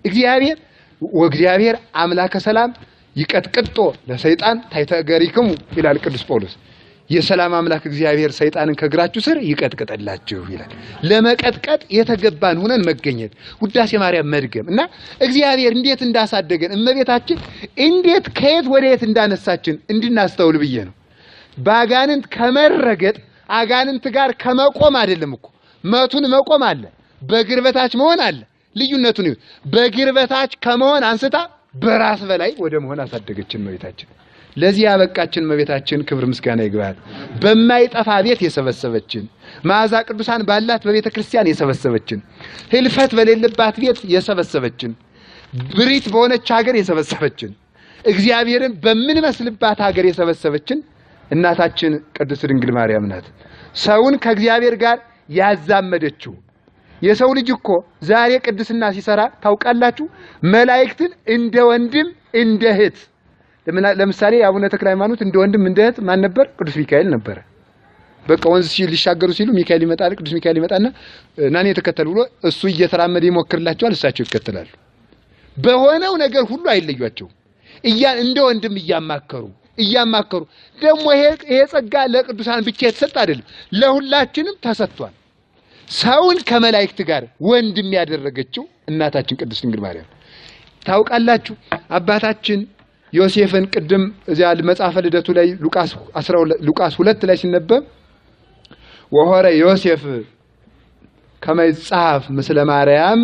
እግዚአብሔር አምላከ ሰላም ይቀጥቅጦ ለሰይጣን ታይተገሪክሙ ይላል ቅዱስ ጳውሎስ። የሰላም አምላክ እግዚአብሔር ሰይጣንን ከግራችሁ ስር ይቀጥቅጥላችሁ ይላል። ለመቀጥቀጥ የተገባን ሆነን መገኘት ውዳሴ ማርያም መድገም እና እግዚአብሔር እንዴት እንዳሳደገን እመቤታችን እንዴት ከየት ወደ የት እንዳነሳችን እንድናስተውል ብዬ ነው። ባጋንንት ከመረገጥ አጋንንት ጋር ከመቆም አይደለም እኮ መቱን መቆም አለ፣ በግርበታች መሆን አለ። ልዩነቱን ይሁን በግርበታች ከመሆን አንስታ በራስ በላይ ወደ መሆን አሳደገችን እመቤታችን። ለዚህ ያበቃችን እመቤታችን ክብር ምስጋና ይግባል። በማይጠፋ ቤት የሰበሰበችን መዓዛ ቅዱሳን ባላት በቤተ ክርስቲያን የሰበሰበችን ህልፈት በሌለባት ቤት የሰበሰበችን ብሪት በሆነች ሀገር የሰበሰበችን እግዚአብሔርን በምንመስልባት ሀገር የሰበሰበችን እናታችን ቅድስት ድንግል ማርያም ናት። ሰውን ከእግዚአብሔር ጋር ያዛመደችው የሰው ልጅ እኮ ዛሬ ቅድስና ሲሰራ ታውቃላችሁ መላእክትን እንደ ወንድም እንደ እህት ለምሳሌ አቡነ ተክለ ሃይማኖት እንደ ወንድም እንደ እህት ማን ነበር? ቅዱስ ሚካኤል ነበር። በቃ ወንዝ ሊሻገሩ ሲሉ ሚካኤል ይመጣል፣ ቅዱስ ሚካኤል ይመጣና ናኔ ተከተሉ ብሎ እሱ እየተራመደ ይሞክርላቸዋል፣ እሳቸው ይከተላሉ። በሆነው ነገር ሁሉ አይለዩአቸው እንደ ወንድም እያማከሩ ደግሞ ይሄ ጸጋ ለቅዱሳን ብቻ የተሰጠ አይደለም፣ ለሁላችንም ተሰጥቷል። ሰውን ከመላእክት ጋር ወንድም ያደረገችው እናታችን ቅድስት ድንግል ማርያም ታውቃላችሁ። አባታችን ዮሴፍን ቅድም እዚያ መጽሐፈ ልደቱ ላይ ሉቃስ 2 ላይ ሲነበብ ወሆረ ዮሴፍ ከመይጻፍ ምስለ ማርያም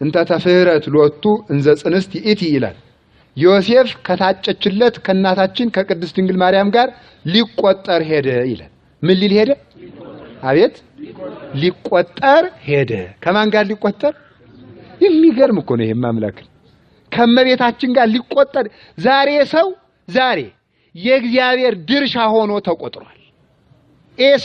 እንተ ተፍህረት ሎቱ እንዘ ጽንስት ይእቲ ይላል። ዮሴፍ ከታጨችለት ከእናታችን ከቅድስት ድንግል ማርያም ጋር ሊቆጠር ሄደ ይላል። ምን ሊል ሄደ? አቤት ሊቆጠር ሄደ። ከማን ጋር ሊቆጠር? የሚገርም እኮ ነው። ይሄም አምላክ ከመቤታችን ጋር ሊቆጠር ዛሬ የእግዚአብሔር ድርሻ ሆኖ ተቆጥሯል።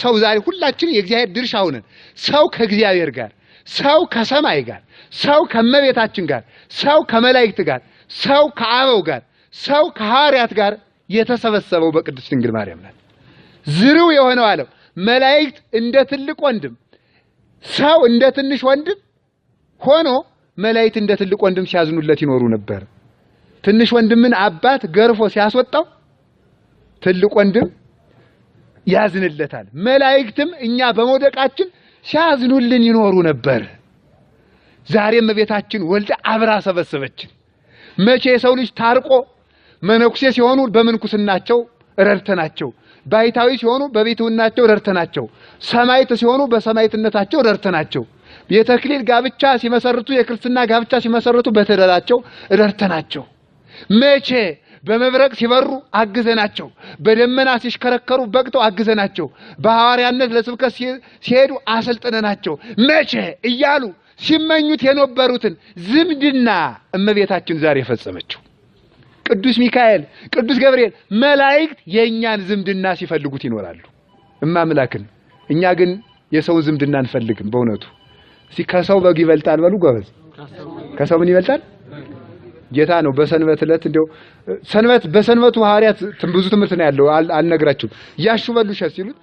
ሰው ዛሬ ሁላችን የእግዚአብሔር ድርሻ ሆነን ሰው ከእግዚአብሔር ጋር፣ ሰው ከሰማይ ጋር፣ ሰው ከመቤታችን ጋር፣ ሰው ከመላእክት ጋር፣ ሰው ከአበው ጋር፣ ሰው ከሐዋርያት ጋር የተሰበሰበው በቅድስት ድንግል ማርያም ናት። ዝርው የሆነው ዓለም መላእክት እንደ ትልቅ ወንድም ሰው እንደ ትንሽ ወንድም ሆኖ መላእክት እንደ ትልቅ ወንድም ሲያዝኑለት ይኖሩ ነበር። ትንሽ ወንድምን አባት ገርፎ ሲያስወጣው ትልቅ ወንድም ያዝንለታል። መላእክትም እኛ በመውደቃችን ሲያዝኑልን ይኖሩ ነበር። ዛሬም እመቤታችን ወልዳ አብራ ሰበሰበችን። መቼ የሰው ልጅ ታርቆ መነኩሴ ሲሆኑ በምንኩስናቸው ረድተናቸው፣ ባይታዊ ሲሆኑ በቤትውናቸው ረድተናቸው፣ ሰማዕት ሲሆኑ በሰማዕትነታቸው ረድተናቸው፣ የተክሊል ጋብቻ ሲመሰርቱ የክርስትና ጋብቻ ሲመሰርቱ በተደላቸው ረድተናቸው፣ መቼ በመብረቅ ሲበሩ አግዘናቸው፣ በደመና ሲሽከረከሩ በቅተው አግዘናቸው፣ በሐዋርያነት ለስብከት ሲሄዱ አሰልጥነናቸው፣ መቼ እያሉ ሲመኙት የነበሩትን ዝምድና እመቤታችን ዛሬ ፈጸመችው። ቅዱስ ሚካኤል፣ ቅዱስ ገብርኤል፣ መላእክት የኛን ዝምድና ሲፈልጉት ይኖራሉ። እማምላክን እኛ ግን የሰውን ዝምድና አንፈልግም። በእውነቱ ከሰው በግ ይበልጣል በሉ ጎበዝ። ከሰው ምን ይበልጣል? ጌታ ነው። በሰንበት ዕለት እንደው በሰንበቱ ሐዋርያት ብዙ ትምህርት ነው ያለው፣ አልነግራችሁም። ያሹ በሉሽ ሲሉት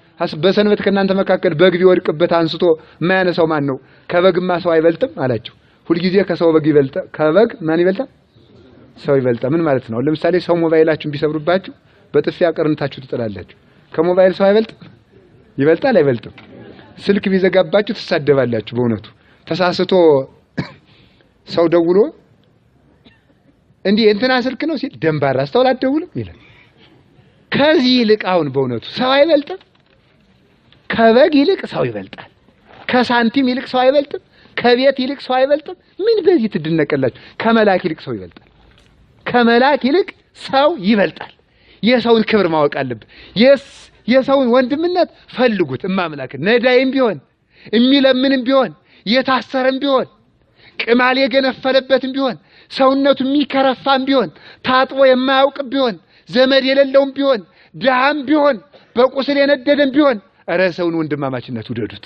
በሰንበት ከእናንተ መካከል በግ ቢወድቅበት አንስቶ የማያነሳው ማን ነው? ከበግማ ሰው አይበልጥም አላቸው። ሁልጊዜ ከሰው በግ ይበልጣል። ከበግ ማን ይበልጣል? ሰው ይበልጣል። ምን ማለት ነው? ለምሳሌ ሰው ሞባይላችሁን ቢሰብሩባችሁ በጥፊ አቀርንታችሁ ትጥላላችሁ። ከሞባይል ሰው አይበልጥም? ይበልጣል አይበልጥም? ስልክ ቢዘጋባችሁ ትሳደባላችሁ። በእውነቱ ተሳስቶ ሰው ደውሎ እንዲህ እንትና ስልክ ነው ሲል ደንባራ አስተውል አትደውልም ይላል። ከዚህ ይልቅ አሁን በእውነቱ ሰው አይበልጥም? ከበግ ይልቅ ሰው ይበልጣል። ከሳንቲም ይልቅ ሰው አይበልጥም? ከቤት ይልቅ ሰው አይበልጥም? ምን በዚህ ትድነቀላችሁ? ከመላክ ይልቅ ሰው ይበልጣል። ከመላክ ይልቅ ሰው ይበልጣል። የሰውን ክብር ማወቅ አለብን። የሰውን ወንድምነት ፈልጉት። እማምላክ ነዳይም ቢሆን የሚለምንም ቢሆን የታሰረም ቢሆን ቅማል የገነፈለበትም ቢሆን ሰውነቱ የሚከረፋም ቢሆን ታጥቦ የማያውቅም ቢሆን ዘመድ የሌለውም ቢሆን ድሃም ቢሆን በቁስል የነደደም ቢሆን ኧረ ሰውን ወንድማማችነት ውደዱት።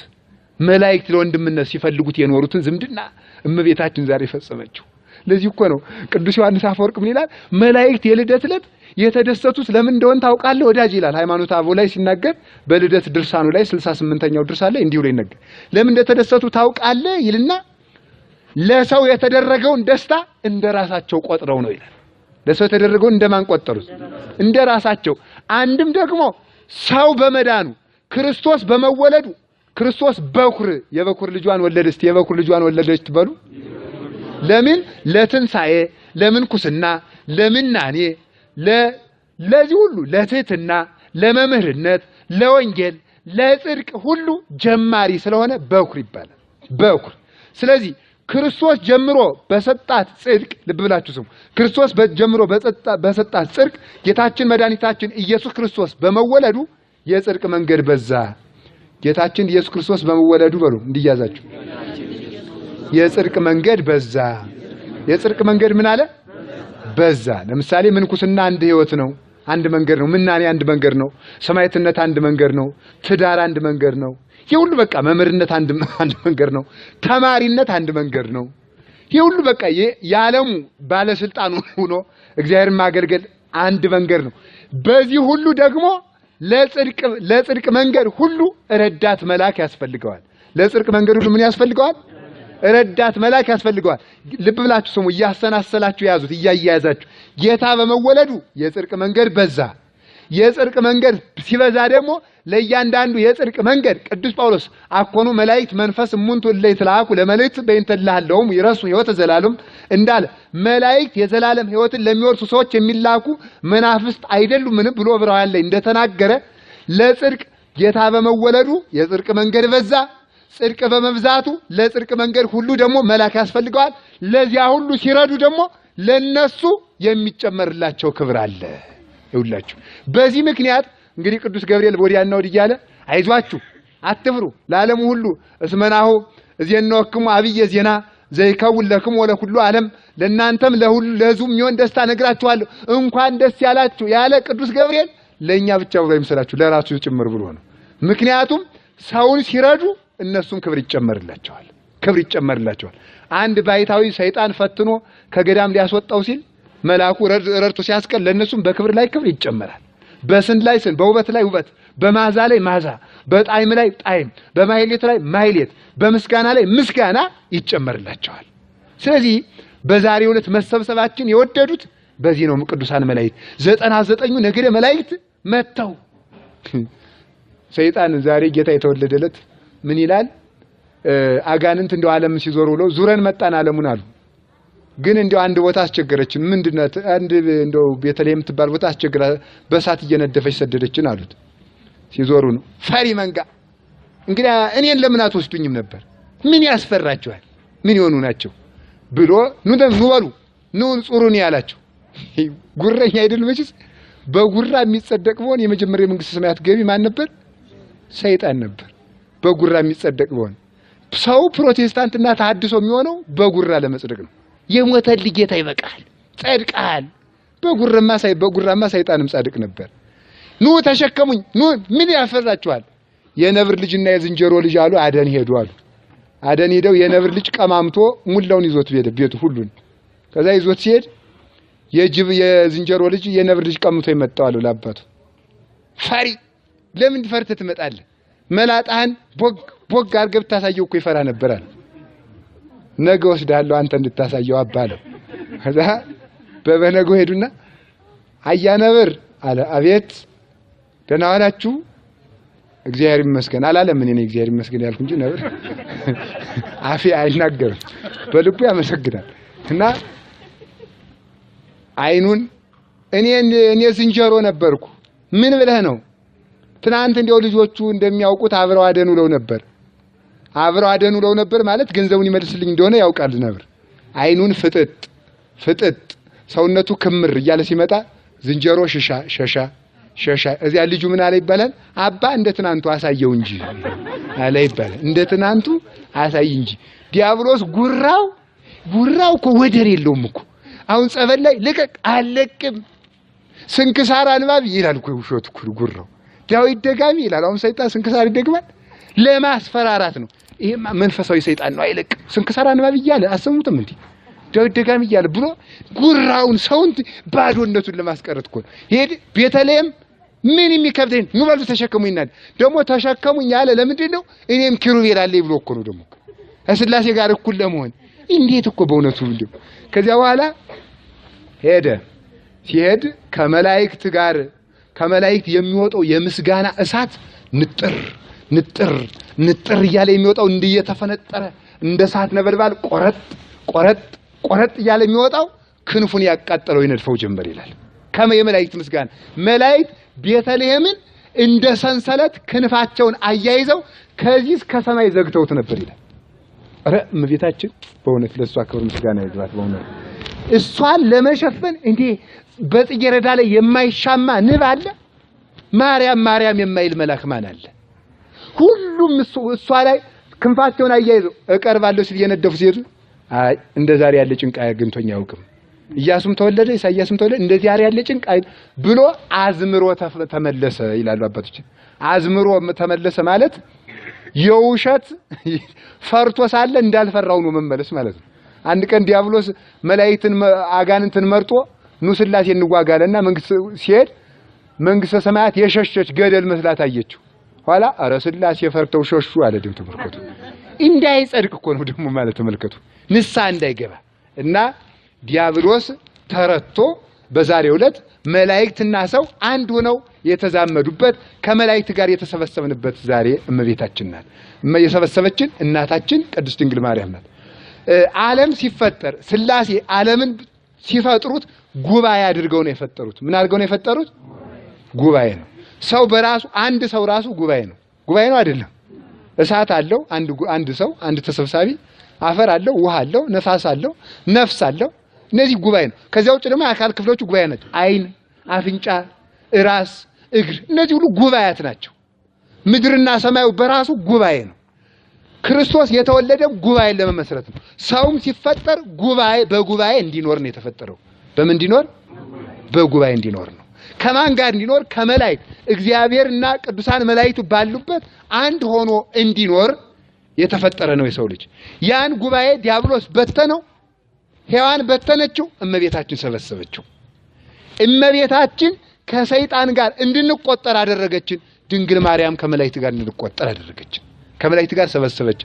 መላእክት ለወንድምነት ሲፈልጉት የኖሩትን ዝምድና እመቤታችን ዛሬ ፈጸመችው። ለዚህ እኮ ነው ቅዱስ ዮሐንስ አፈወርቅ ምን ይላል? መላእክት የልደት ዕለት የተደሰቱት ለምን እንደሆነ ታውቃለህ ወዳጅ ይላል። ሃይማኖተ አበው ላይ ሲናገር በልደት ድርሳኑ ላይ 68ኛው ድርሳን ላይ እንዲሁ ላይ ይነገር። ለምን እንደተደሰቱ ታውቃለህ ይልና ለሰው የተደረገውን ደስታ እንደራሳቸው ቆጥረው ነው ይላል። ለሰው የተደረገውን እንደማን ቆጠሩት? እንደራሳቸው። አንድም ደግሞ ሰው በመዳኑ ክርስቶስ በመወለዱ ክርስቶስ በኩር የበኩር ልጇን ወለደች። የበኩር ልጇን ወለደች ትበሉ። ለምን? ለትንሳኤ፣ ለምንኩስና፣ ለምናኔ፣ ለዚህ ሁሉ ለትህትና፣ ለመምህርነት፣ ለወንጌል፣ ለጽድቅ ሁሉ ጀማሪ ስለሆነ በኩር ይባላል። በኩር። ስለዚህ ክርስቶስ ጀምሮ በሰጣት ጽድቅ ልብ ብላችሁ ስሙ። ክርስቶስ ጀምሮ በሰጣት ጽድቅ ጌታችን መድኃኒታችን ኢየሱስ ክርስቶስ በመወለዱ የጽድቅ መንገድ በዛ። ጌታችን ኢየሱስ ክርስቶስ በመወለዱ በሉ እንዲያዛችሁ የጽድቅ መንገድ በዛ። የጽድቅ መንገድ ምን አለ? በዛ። ለምሳሌ ምንኩስና አንድ ህይወት ነው፣ አንድ መንገድ ነው። ምናኔ አንድ መንገድ ነው። ሰማዕትነት አንድ መንገድ ነው። ትዳር አንድ መንገድ ነው። የሁሉ በቃ መምህርነት አንድ መንገድ ነው። ተማሪነት አንድ መንገድ ነው። የሁሉ በቃ የዓለሙ ባለስልጣን ሆኖ እግዚአብሔርን ማገልገል አንድ መንገድ ነው። በዚህ ሁሉ ደግሞ ለጽድቅ መንገድ ሁሉ ረዳት መልአክ ያስፈልገዋል። ለጽድቅ መንገድ ሁሉ ምን ያስፈልገዋል? ረዳት መልአክ ያስፈልገዋል። ልብ ብላችሁ ስሙ። እያሰናሰላችሁ ያዙት፣ እያያያዛችሁ ጌታ በመወለዱ የጽድቅ መንገድ በዛ። የጽድቅ መንገድ ሲበዛ ደግሞ ለእያንዳንዱ የጽድቅ መንገድ ቅዱስ ጳውሎስ አኮኑ መላእክት መንፈስ እሙንቱ ለይትላኩ ለመልእክት በእንተላህለውም ይረሱ ሕይወተ ዘላለም እንዳለ መላእክት የዘላለም ሕይወትን ለሚወርሱ ሰዎች የሚላኩ መናፍስት አይደሉምን ብሎ ዕብራውያን ላይ እንደተናገረ ለጽድቅ ጌታ በመወለዱ የጽድቅ መንገድ በዛ። ጽድቅ በመብዛቱ ለጽድቅ መንገድ ሁሉ ደግሞ መልአክ ያስፈልገዋል። ለዚያ ሁሉ ሲረዱ ደግሞ ለነሱ የሚጨመርላቸው ክብር አለ። ይውላችሁ በዚህ ምክንያት እንግዲህ ቅዱስ ገብርኤል ወዲያና ወዲህ እያለ አይዟችሁ አትፍሩ ለዓለሙ ሁሉ እስመናሁ እዜናወክሙ አብየ ዜና ዘይከውን ለክሙ ወለኩሉ ዓለም ለእናንተም ለሁሉ ለሕዝቡ የሚሆን ደስታ ነግራችኋለሁ። እንኳን ደስ ያላችሁ ያለ ቅዱስ ገብርኤል ለእኛ ብቻ ብሎ አይምሰላችሁ፣ ለራሱ ጭምር ብሎ ነው። ምክንያቱም ሰውን ሲረዱ እነሱም ክብር ይጨመርላቸዋል። ክብር ይጨመርላቸዋል። አንድ ባይታዊ ሰይጣን ፈትኖ ከገዳም ሊያስወጣው ሲል መልአኩ ረድቶ ሲያስቀር ለነሱም በክብር ላይ ክብር ይጨመራል። በስን ላይ ስን፣ በውበት ላይ ውበት፣ በማዛ ላይ ማዛ፣ በጣዕም ላይ ጣዕም፣ በማህሌት ላይ ማህሌት፣ በምስጋና ላይ ምስጋና ይጨመርላቸዋል። ስለዚህ በዛሬው ዕለት መሰብሰባችን የወደዱት በዚህ ነው። ቅዱሳን መላእክት 99ኙ ነገደ መላእክት መጥተው ሰይጣን ዛሬ ጌታ የተወለደለት ምን ይላል? አጋንንት እንደው ዓለም ሲዞሩ ብለው ዙረን መጣን ዓለሙን አሉ። ግን እንደው አንድ ቦታ አስቸገረችን። ምንድነው? አንድ እንደው ቤተልሔም የምትባል ቦታ አስቸግራ በእሳት እየነደፈች ሰደደችን አሉት። ሲዞሩ ነው ፈሪ መንጋ። እንግዲህ እኔን ለምን አትወስዱኝም ነበር? ምን ያስፈራቸዋል? ምን ይሆኑ ናቸው ብሎ ኑ በሉ ኑ ጹሩን ያላቸው። ጉረኛ አይደል? መቼስ በጉራ የሚጸደቅ ቢሆን የመጀመሪያ መንግስተ ሰማያት ገቢ ማን ነበር? ሰይጣን ነበር። በጉራ የሚጸደቅ ቢሆን ሰው ፕሮቴስታንትና ተሐድሶ የሚሆነው በጉራ ለመጽደቅ ነው። የሞተልህ ጌታ ይበቃል፣ ጸድቃል። በጉራማ ሰይጣንም ጻድቅ ነበር። ኑ ተሸከሙኝ፣ ኑ ምን ያፈራችኋል? የነብር ልጅና የዝንጀሮ ልጅ አሉ አደን ሄዱ አሉ። አደን ሄደው የነብር ልጅ ቀማምቶ ሙላውን ይዞት ቤቱ ሁሉን። ከዛ ይዞት ሲሄድ የዝንጀሮ ልጅ የነብር ልጅ ቀምቶ ይመጣው አሉ ለአባቱ። ፈሪ ለምን ፈርተህ ትመጣለህ? መላጣህን ቦግ አድርገህ ብታሳየው እኮ ይፈራ ነበር አለ። ነገ ወስዳለሁ አንተ እንድታሳየው አባለው። ከዛ በበነገው ሄዱና አያ ነብር አለ። አቤት ደህና ዋላችሁ? እግዚአብሔር ይመስገን አላለም። እኔ እግዚአብሔር ይመስገን ያልኩ እንጂ ነብር አፌ አይናገርም፣ በልቡ ያመሰግናል። እና አይኑን እኔ ዝንጀሮ ነበርኩ። ምን ብለህ ነው? ትናንት እንደው ልጆቹ እንደሚያውቁት አብረው አደኑ ለው ነበር። አብረው አደኑ ለው ነበር ማለት ገንዘቡን ይመልስልኝ እንደሆነ ያውቃል ነብር። አይኑን ፍጥጥ ሰውነቱ ክምር እያለ ሲመጣ ዝንጀሮ ሸሻ እዚያ ልጁ ምን አለ ይባላል? አባ እንደ ትናንቱ አሳየው እንጂ አለ ይባላል። እንደ ትናንቱ አሳይ እንጂ። ዲያብሎስ ጉራው እኮ ወደር የለውም እኮ። አሁን ጸበል ላይ ልቀቅ አለቅም ስንክሳር አንባቢ ይላል እኮ። ውሾት እኮ ጉራው። ዳዊት ደጋሚ ይላል። አሁን ሰይጣን ስንክሳር ይደግማል ለማስፈራራት ነው። ይሄ መንፈሳዊ ሰይጣን ነው። አይለቅም ስንክሳር አንባቢ እያለ አሰሙትም እንዴ ዳዊት ደጋሚ እያለ ብሎ ጉራውን ሰውን ባዶነቱን ለማስቀረት እኮ ነው። ሄድ ቤተልሔም ምን የሚከብደኝ ኑ በሉ ተሸከሙኝ ይናል። ደግሞ ተሸከሙኝ ያለ ለምንድን ነው? እኔም ኪሩቤል አለኝ ብሎ እኮ ነው። ደግሞ ከሥላሴ ጋር እኩል ለመሆን እንዴት እኮ በእውነቱ እንደው ከዚያ በኋላ ሲሄድ ከመላእክት የሚወጣው የምስጋና እሳት ንጥር እያለ የሚወጣው እንደየተፈነጠረ እንደ እሳት ነበልባል ቆረጥ እያለ የሚወጣው ክንፉን ያቃጠለው ይነድፈው ጀመር ይላል። የመላእክት ምስጋና መላእክት ቤተልሔምን እንደ ሰንሰለት ክንፋቸውን አያይዘው ከዚህ እስከ ሰማይ ዘግተውት ነበር ይላል። እመቤታችን በእውነት ለሷ ክብር ምስጋና ይግባት። በእውነት እሷን ለመሸፈን እንዴ በጽጌረዳ ላይ የማይሻማ ንብ አለ? ማርያም ማርያም የማይል መልአክ ማን አለ? ሁሉም እሷ ላይ ክንፋቸውን አያይዘው እቀርባለሁ ሲል የነደፉ ሲሄዱ አይ እንደ ዛሬ ያለ ጭንቅ አግኝቶኝ አያውቅም። ኢያሱም ተወለደ፣ ኢሳይያስም ተወለደ፣ እንደዚህ ዛሬ ያለ ጭንቅ ብሎ አዝምሮ ተመለሰ ይላሉ አባቶች። አዝምሮ ተመለሰ ማለት የውሸት ፈርቶ ሳለ እንዳልፈራው ነው መመለስ ማለት ነው። አንድ ቀን ዲያብሎስ መላእክትን አጋንንትን መርጦ ኑ ስላሴ እንዋጋለና መንግስት ሲሄድ መንግስተ ሰማያት የሸሸች ገደል መስላት አየችው። ኋላ አረ ስላሴ ፈርተው ሸሹ አለ። ደም ተመልከቱ። እንዳይጸድቅ እኮ ነው ደግሞ ማለት ተመልከቱ። ንስሐ እንዳይገባ እና ዲያብሎስ ተረቶ በዛሬው ዕለት መላእክትና ሰው አንድ ሆነው የተዛመዱበት ከመላእክት ጋር የተሰበሰብንበት ዛሬ እመቤታችን ናት። የሰበሰበችን እናታችን ቅድስት ድንግል ማርያም ናት። ዓለም ሲፈጠር ስላሴ ዓለምን ሲፈጥሩት ጉባኤ አድርገው ነው የፈጠሩት። ምን አድርገው ነው የፈጠሩት? ጉባኤ ነው። ሰው በራሱ አንድ ሰው ራሱ ጉባኤ ነው። ጉባኤ ነው አይደለም? እሳት አለው አንድ ሰው አንድ ተሰብሳቢ፣ አፈር አለው፣ ውሃ አለው፣ ነፋስ አለው፣ ነፍስ አለው። እነዚህ ጉባኤ ነው። ከዚያ ውጭ ደግሞ የአካል ክፍሎቹ ጉባኤ ናቸው። አይን፣ አፍንጫ፣ ራስ፣ እግር እነዚህ ሁሉ ጉባኤያት ናቸው። ምድርና ሰማዩ በራሱ ጉባኤ ነው። ክርስቶስ የተወለደ ጉባኤን ለመመስረት ነው። ሰውም ሲፈጠር ጉባኤ በጉባኤ እንዲኖር ነው የተፈጠረው። በምን እንዲኖር? በጉባኤ እንዲኖር ነው። ከማን ጋር እንዲኖር? ከመላእክት እግዚአብሔርና ቅዱሳን መላእክቱ ባሉበት አንድ ሆኖ እንዲኖር የተፈጠረ ነው የሰው ልጅ። ያን ጉባኤ ዲያብሎስ በተነው፣ ሔዋን በተነችው፣ እመቤታችን ሰበሰበችው። እመቤታችን ከሰይጣን ጋር እንድንቆጠር አደረገችን። ድንግል ማርያም ከመላእክት ጋር እንድንቆጠር አደረገችን። ከመላእክት ጋር ሰበሰበች።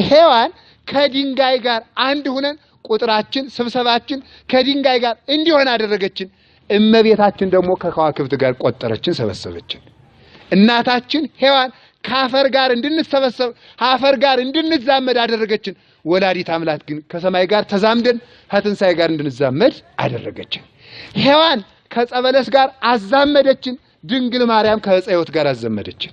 ሔዋን ከድንጋይ ጋር አንድ ሆነን ቁጥራችን ስብሰባችን ከድንጋይ ጋር እንዲሆን አደረገችን። እመቤታችን ደግሞ ከከዋክብት ጋር ቆጠረችን፣ ሰበሰበችን። እናታችን ሔዋን ከአፈር ጋር እንድንሰበሰብ አፈር ጋር እንድንዛመድ አደረገችን። ወላዲት አምላክ ግን ከሰማይ ጋር ተዛምደን ከትንሣኤ ጋር እንድንዛመድ አደረገችን። ሔዋን ከጸበለስ ጋር አዛመደችን። ድንግል ማርያም ከዕፀ ሕይወት ጋር አዘመደችን።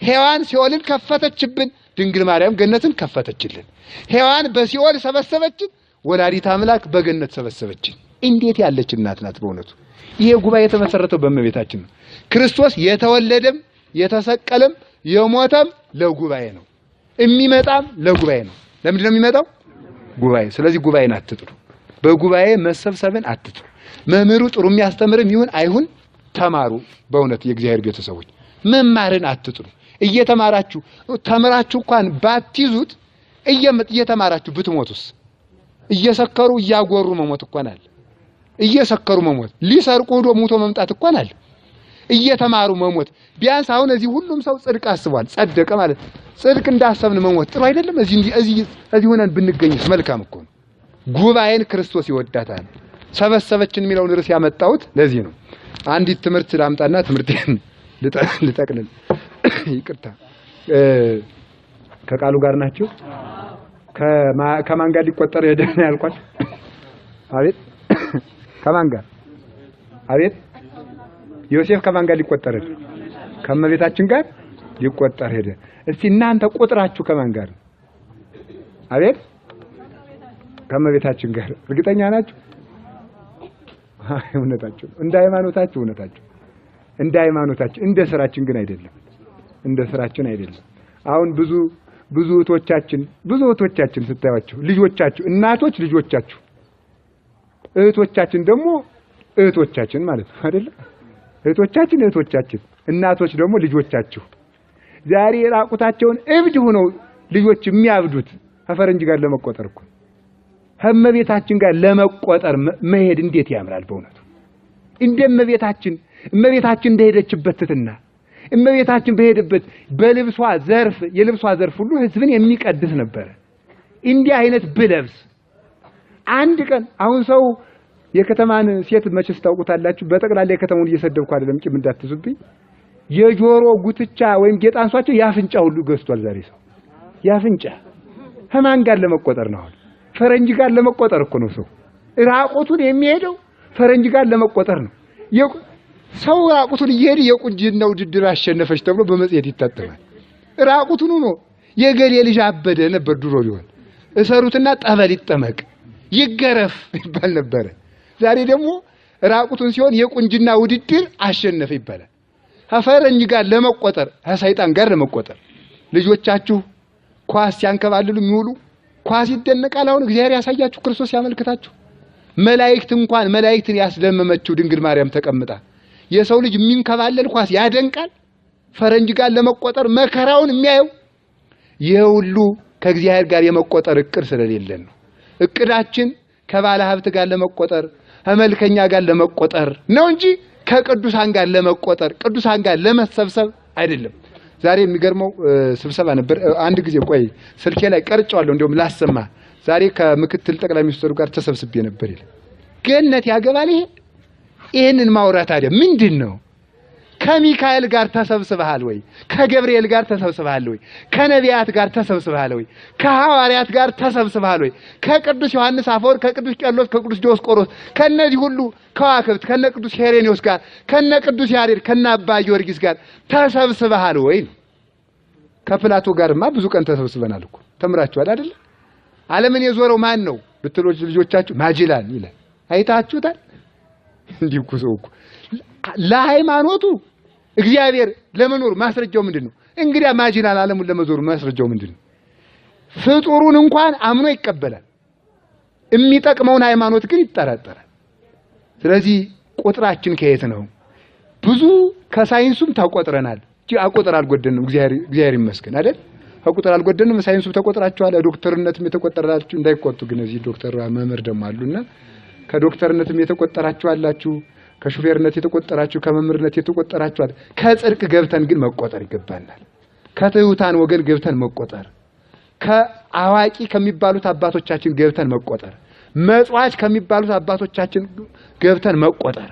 ሔዋን ሲኦልን ከፈተችብን፣ ድንግል ማርያም ገነትን ከፈተችልን። ሔዋን በሲኦል ሰበሰበችን፣ ወላዲት አምላክ በገነት ሰበሰበችን። እንዴት ያለች እናት ናት በእውነቱ! ይሄ ጉባኤ የተመሰረተው በእመቤታችን ነው። ክርስቶስ የተወለደም የተሰቀለም የሞተም ለጉባኤ ነው። የሚመጣም ለጉባኤ ነው። ለምንድን ነው የሚመጣው? ጉባኤ። ስለዚህ ጉባኤን አትጥሉ። በጉባኤ መሰብሰብን አትጥሉ። መምህሩ ጥሩ የሚያስተምርም ይሁን አይሁን ተማሩ። በእውነት የእግዚአብሔር ቤተሰቦች መማርን አትጥሉ። እየተማራችሁ ተምራችሁ እንኳን ባትይዙት እየተማራችሁ ብትሞቱስ? እየሰከሩ እያጎሩ መሞት እንኳን አለ። እየሰከሩ መሞት፣ ሊሰርቁ ሄዶ ሞቶ መምጣት እንኳን አለ። እየተማሩ መሞት ቢያንስ አሁን እዚህ ሁሉም ሰው ጽድቅ አስቧል፣ ጸደቀ ማለት ጽድቅ እንዳሰብን መሞት ጥሩ አይደለም? እዚህ ሆነን ብንገኝስ መልካም እኮ ነው። ጉባኤን ክርስቶስ ይወዳታል። ሰበሰበችን የሚለውን ርዕስ ያመጣሁት ለዚህ ነው። አንዲት ትምህርት ላምጣና ትምህርቴን ልጠቅልል። ይቅርታ ከቃሉ ጋር ናችሁ? ከማን ጋር ሊቆጠር ሄደ ነው ያልኳት? አቤት ከማን ጋር? አቤት ዮሴፍ ከማን ጋር ሊቆጠር ሄደ? ከእመቤታችን ጋር ሊቆጠር ሄደ። እስቲ እናንተ ቁጥራችሁ ከማን ጋር? አቤት ከእመቤታችን ጋር እርግጠኛ ናችሁ? እውነታችሁ እንደ ሃይማኖታችሁ እውነታችሁ እንደ ሃይማኖታችሁ እንደ ስራችን ግን አይደለም። እንደ ስራችን አይደለም። አሁን ብዙ እህቶቻችን ስታዩአቸው ልጆቻችሁ እናቶች ልጆቻችሁ እህቶቻችን ደግሞ እህቶቻችን ማለት ነው አይደል? እህቶቻችን እናቶች ደግሞ ልጆቻችሁ ዛሬ ራቁታቸውን እብድ ሆነው ልጆች የሚያብዱት ከፈረንጅ ጋር ለመቆጠር እኮ ከእመቤታችን ጋር ለመቆጠር መሄድ እንዴት ያምራል በእውነቱ! እንደ እመቤታችን እንደሄደችበት ትትና እመቤታችን በሄደበት በልብሷ ዘርፍ የልብሷ ዘርፍ ሁሉ ሕዝብን የሚቀድስ ነበር። እንዲህ አይነት ብለብስ አንድ ቀን አሁን ሰው የከተማን ሴት መችስ ታውቁታላችሁ። በጠቅላላ የከተማውን እየሰደብኩ አይደለም፣ ቂም እንዳትዙብኝ። የጆሮ ጉትቻ ወይም ጌጣንሷቸው ያፍንጫ ሁሉ ገዝቷል ዛሬ ሰው። ያፍንጫ ከማን ጋር ለመቆጠር ነው? አሁን ፈረንጅ ጋር ለመቆጠር እኮ ነው ሰው ራቁቱን የሚሄደው። ፈረንጅ ጋር ለመቆጠር ነው። ሰው ራቁቱን እየሄደ የቁንጅና ውድድር አሸነፈች ተብሎ በመጽሔት ይታተማል። ራቁቱን ነው የገሌ ልጅ አበደ ነበር ድሮ ቢሆን። እሰሩትና ጠበል ይጠመቅ ይገረፍ ይባል ነበር። ዛሬ ደግሞ ራቁቱን ሲሆን የቁንጅና ውድድር አሸነፈ ይባላል። ከፈረንጅ ጋር ለመቆጠር ከሰይጣን ጋር ለመቆጠር ልጆቻችሁ ኳስ ሲያንከባልሉ የሚውሉ ኳስ ይደነቃል። አሁን እግዚአብሔር ያሳያችሁ ክርስቶስ ያመልክታችሁ። መላእክትን ያስደመመችው ድንግል ማርያም ተቀምጣ የሰው ልጅ የሚንከባለል ኳስ ያደንቃል። ፈረንጅ ጋር ለመቆጠር መከራውን የሚያየው የሁሉ ከእግዚአብሔር ጋር የመቆጠር እቅድ ስለሌለን ነው። እቅዳችን ከባለ ሀብት ጋር ለመቆጠር ከመልከኛ ጋር ለመቆጠር ነው እንጂ ከቅዱሳን ጋር ለመቆጠር ቅዱሳን ጋር ለመሰብሰብ አይደለም። ዛሬ የሚገርመው ስብሰባ ነበር። አንድ ጊዜ ቆይ ስልኬ ላይ ቀርጫዋለሁ እንደውም ላሰማ። ዛሬ ከምክትል ጠቅላይ ሚኒስትሩ ጋር ተሰብስቤ ነበር ይላል። ገነት ያገባል ይሄንን ማውራት ታዲያ ምንድነው? ከሚካኤል ጋር ተሰብስበሃል ወይ? ከገብርኤል ጋር ተሰብስበሃል ወይ? ከነቢያት ጋር ተሰብስበሃል ወይ? ከሐዋርያት ጋር ተሰብስበሃል ወይ? ከቅዱስ ዮሐንስ አፈወርቅ፣ ከቅዱስ ቄርሎስ፣ ከቅዱስ ዲዮስቆሮስ ከነዚህ ሁሉ ከዋክብት ከነ ቅዱስ ሄሬኔዎስ ጋር ከነ ቅዱስ ያሬድ ከነ አባ ጊዮርጊስ ጋር ተሰብስበሃል ወይ? ከፕላቶ ጋርማ ብዙ ቀን ተሰብስበናል እኮ ተምራችኋል አይደል? ዓለምን የዞረው ማን ነው ብትሎች ልጆቻችሁ ማጅላን ይላል። አይታችሁታል? እንዲህ እኮ ሰው እኮ ለሃይማኖቱ እግዚአብሔር ለመኖር ማስረጃው ምንድነው? እንግዲያ ማጅላን ዓለሙን ለመዞሩ ማስረጃው ምንድነው? ፍጡሩን እንኳን አምኖ ይቀበላል። የሚጠቅመውን ሃይማኖት ግን ይጠራጠራል። ስለዚህ ቁጥራችን ከየት ነው? ብዙ ከሳይንሱም ተቆጥረናል። አቆጥር አልጎደንም። እግዚአብሔር ይመስገን አይደል? ከቁጥር አልጎደንም። ሳይንሱም ተቆጥራችኋል። ዶክተርነትም የተቆጠራችሁ እንዳይቆጡ ግን እዚህ ዶክተር መምህር ደግሞ አሉና ከዶክተርነትም የተቆጠራችሁ አላችሁ፣ ከሹፌርነት የተቆጠራችሁ፣ ከመምህርነት የተቆጠራችሁ። ከጽድቅ ገብተን ግን መቆጠር ይገባናል። ከትሑታን ወገን ገብተን መቆጠር፣ ከአዋቂ ከሚባሉት አባቶቻችን ገብተን መቆጠር፣ መጽዋች ከሚባሉት አባቶቻችን ገብተን መቆጠር።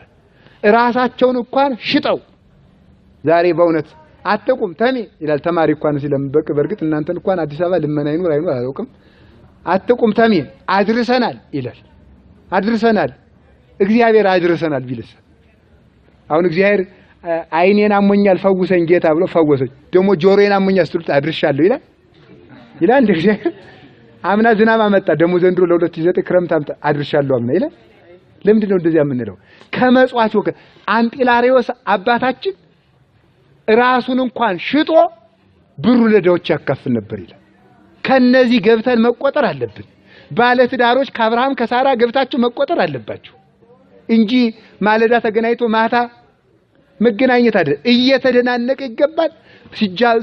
ራሳቸውን እንኳን ሽጠው ዛሬ በእውነት አትቁም ተሜ ይላል ተማሪ እንኳን ሲለምበቅ። በርግጥ እናንተን እንኳን አዲስ አበባ ልመና ይኑር አይኑር አላውቅም። አትቁም ተሜ አድርሰናል ይላል። አድርሰናል እግዚአብሔር አድርሰናል ቢልስ አሁን እግዚአብሔር አይኔን አሞኛል ፈውሰኝ ጌታ ብሎ ፈወሰኝ። ደግሞ ጆሮዬን አሞኛል ስትሉት አድርሻለሁ ይላል ይላል። እግዚአብሔር አምና ዝናብ አመጣ፣ ደግሞ ዘንድሮ ለ2009 ክረምት አመጣ፣ አድርሻለሁ አምና ይላል። ለምንድን ነው እንደዚያ የምንለው? ከመጽዋች ወገን አንጢላሪዎስ አባታችን ራሱን እንኳን ሽጦ ብሩ ለድሆች ያካፍል ነበር ይላል። ከነዚህ ገብተን መቆጠር አለብን። ባለ ትዳሮች ከአብርሃም ከሳራ ገብታችሁ መቆጠር አለባችሁ እንጂ ማለዳ ተገናኝቶ ማታ መገናኘት አይደለም። እየተደናነቀ ይገባል።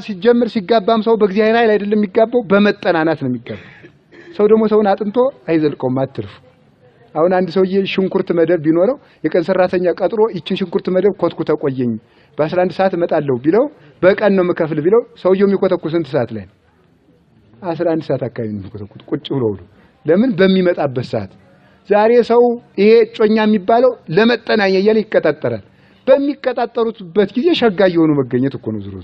ሲጀምር ሲጋባም ሰው በእግዚአብሔር ኃይል አይደለም የሚጋባው፣ በመጠናናት ነው የሚጋባው። ሰው ደግሞ ሰውን አጥንቶ አይዘልቀውም። አትርፉ። አሁን አንድ ሰውዬ ሽንኩርት መደብ ቢኖረው የቀን ሰራተኛ ቀጥሮ ይችን ሽንኩርት መደብ ኮትኩ ተቆየኝ በ11 ሰዓት እመጣለሁ ቢለው በቀን ነው የምከፍል ቢለው ሰውየው የሚኮተኩ ስንት ሰዓት ላይ ነው? 11 ሰዓት አካባቢ ነው የሚኮተኩት ቁጭ ብሎ። ለምን? በሚመጣበት ሰዓት። ዛሬ ሰው ይሄ ጮኛ የሚባለው ለመጠናኛ እያለ ይቀጣጠራል። በሚቀጣጠሩበት ጊዜ ሸጋ የሆኑ መገኘት እኮ ነው። ዝሮ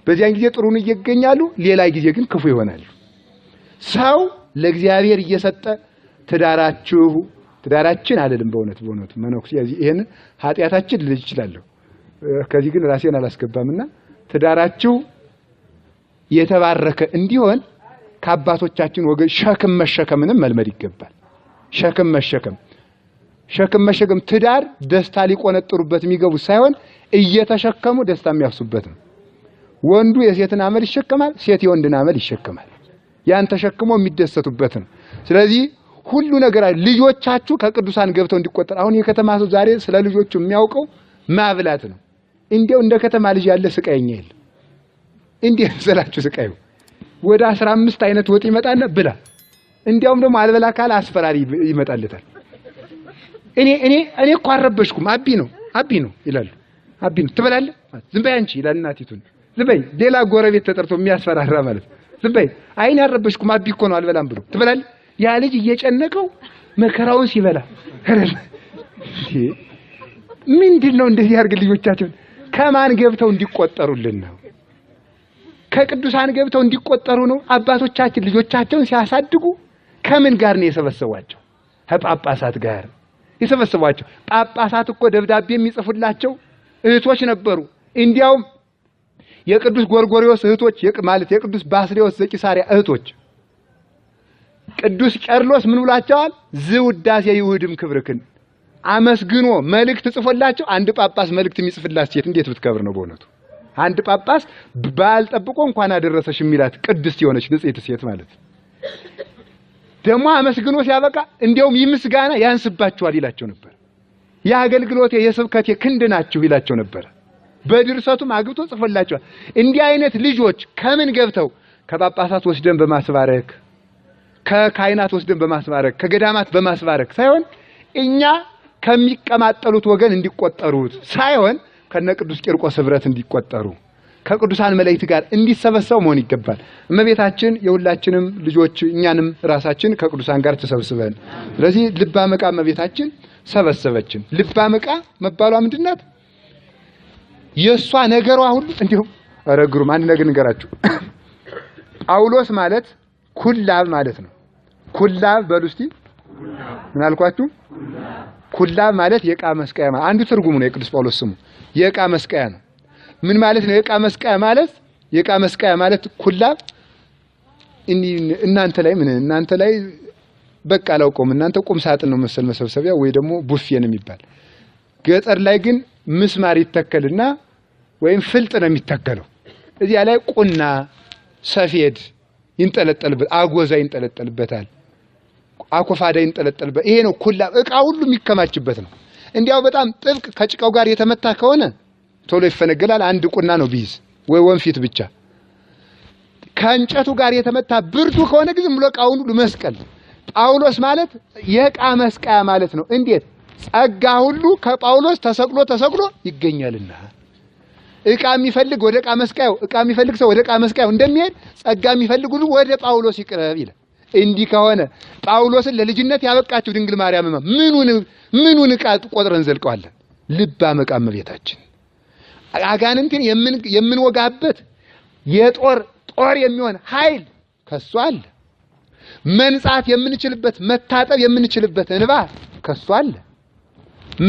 በዚያን ጊዜ ጥሩን ይገኛሉ፣ ሌላ ጊዜ ግን ክፉ ይሆናሉ። ሰው ለእግዚአብሔር እየሰጠ ትዳራችን አይደለም። በእውነት መነኩሴ ይሄን ኃጢያታችን ልጅ ይችላል። ከዚህ ግን ራሴን አላስገባምና ትዳራችሁ የተባረከ እንዲሆን ከአባቶቻችን ወገን ሸክም መሸከምንም መልመድ ይገባል። ሸክም መሸከም ትዳር ደስታ ሊቆነጥሩበት የሚገቡ ሳይሆን እየተሸከሙ ደስታ የሚያፍሱበት ነው። ወንዱ የሴትን አመል ይሸከማል፣ ሴት የወንድን አመል ይሸከማል። ያን ተሸክሞ የሚደሰቱበት ነው። ስለዚህ ሁሉ ነገር ልጆቻችሁ ከቅዱሳን ገብተው እንዲቆጠር። አሁን የከተማ ሰው ዛሬ ስለ ልጆቹ የሚያውቀው ማብላት ነው። እንዴው እንደ ከተማ ልጅ ያለ ስቃይኛ የለ። እንዴ ዘላችሁ ስቃዩ ወደ 15 አይነት ወጥ ይመጣና ብላ። እንዲያውም ደግሞ አልበላ ካለ አስፈራሪ ይመጣለታል። እኔ እኮ አረበሽኩም አቢ ነው ይላሉ። አቢ ነው ትበላለህ? ዝም በይ አንቺ ይላል እናቲቱን። ዝም በይ ሌላ ጎረቤት ተጠርቶ የሚያስፈራራ ማለት ዝም በይ አይን ያረበሽኩም አቢ እኮ ነው አልበላም ብሎ ትበላለህ? ያ ልጅ እየጨነቀው መከራውን ሲበላ ምንድነው እንደዚህ ያርግ? ልጆቻችን ከማን ገብተው እንዲቆጠሩልን ነው? ከቅዱሳን ገብተው እንዲቆጠሩ ነው። አባቶቻችን ልጆቻቸውን ሲያሳድጉ ከምን ጋር ነው የሰበሰቧቸው? ከጳጳሳት ጋር የሰበሰቧቸው። ጳጳሳት እኮ ደብዳቤ የሚጽፉላቸው እህቶች ነበሩ። እንዲያውም የቅዱስ ጎርጎርዮስ እህቶች ማለት የቅዱስ ባስልዮስ ዘቂሳርያ እህቶች ቅዱስ ቄርሎስ ምን ብሏቸዋል? ዝውዳሴ ይሁድም ክብርክን አመስግኖ መልእክት ጽፎላቸው አንድ ጳጳስ መልእክት የሚጽፍላት ሴት እንዴት ብትከብር ነው በእውነቱ? አንድ ጳጳስ ባልጠብቆ እንኳን አደረሰሽ የሚላት ቅድስት የሆነች ንጽሕት ሴት ማለት ደግሞ አመስግኖ ሲያበቃ እንዲያውም ይምስጋና ያንስባችኋል ይላቸው ነበር። የአገልግሎቴ የስብከቴ ክንድ ናችሁ ይላቸው ነበር። በድርሰቱም አግብቶ ጽፎላቸዋል። እንዲህ አይነት ልጆች ከምን ገብተው ከጳጳሳት ወስደን በማስባረክ ከካህናት ወስደን በማስባረክ ከገዳማት በማስባረክ ሳይሆን እኛ ከሚቀማጠሉት ወገን እንዲቆጠሩት ሳይሆን ከነ ቅዱስ ቂርቆስ ኅብረት እንዲቆጠሩ ከቅዱሳን መላእክት ጋር እንዲሰበሰቡ መሆን ይገባል። እመቤታችን የሁላችንም ልጆች እኛንም ራሳችን ከቅዱሳን ጋር ተሰብስበን ስለዚህ ልበ አመቃ እመቤታችን ሰበሰበችን። ልበ አመቃ መባሏ ምንድነው? የሷ ነገሯ ሁሉ እንዲሁም አረግሩም አንድ ነገር ንገራችሁ። ጳውሎስ ማለት ኩላብ ማለት ነው። ኩላብ በሉ እስቲ ምን አልኳችሁ? ኩላብ ማለት የዕቃ መስቀያ ማለት አንዱ ትርጉሙ ነው። የቅዱስ ጳውሎስ ስሙ የዕቃ መስቀያ ነው። ምን ማለት ነው? የዕቃ መስቀያ ማለት የዕቃ መስቀያ ማለት ኩላብ እናንተ ላይ ምን እናንተ ላይ በቃ አላውቀውም። እናንተ ቁም ሳጥን ነው መሰል መሰብሰቢያ ወይ ደግሞ ቡፌ ነው የሚባል። ገጠር ላይ ግን ምስማር ይተከልና ወይም ፍልጥ ነው የሚተከለው። እዚያ ላይ ቁና ሰፌድ ይንጠለጠልበት አጎዛ ይንጠለጠልበታል። አኮፋዳ ይንጠለጠልበት። ይሄ ነው ኩላብ። ዕቃ ሁሉ የሚከማችበት ነው። እንዲያው በጣም ጥብቅ ከጭቃው ጋር የተመታ ከሆነ ቶሎ ይፈነገላል። አንድ ቁና ነው ቢይዝ ወይ ወንፊት ብቻ። ከእንጨቱ ጋር የተመታ ብርቱ ከሆነ ግን ዝም ብሎ ዕቃውን ሁሉ መስቀል። ጳውሎስ ማለት የዕቃ መስቀያ ማለት ነው። እንዴት? ጸጋ ሁሉ ከጳውሎስ ተሰቅሎ ይገኛልና ዕቃ የሚፈልግ ወደ ዕቃ መስቀያው፣ ዕቃ የሚፈልግ ሰው ወደ ዕቃ መስቀያው እንደሚሄድ ጸጋ የሚፈልግ ሁሉ ወደ ጳውሎስ ይቅረብ ይላል። እንዲህ ከሆነ ጳውሎስን ለልጅነት ያበቃችው ድንግል ማርያም ምኑን ዕቃ ቆጥረን ዘልቀዋለን? ልበ አመቃ እመቤታችን አጋንንትን የምንወጋበት ጦር የሚሆን ኃይል ከሷ አለ። መንጻት የምንችልበት መታጠብ የምንችልበት እንባ ከሷ አለ።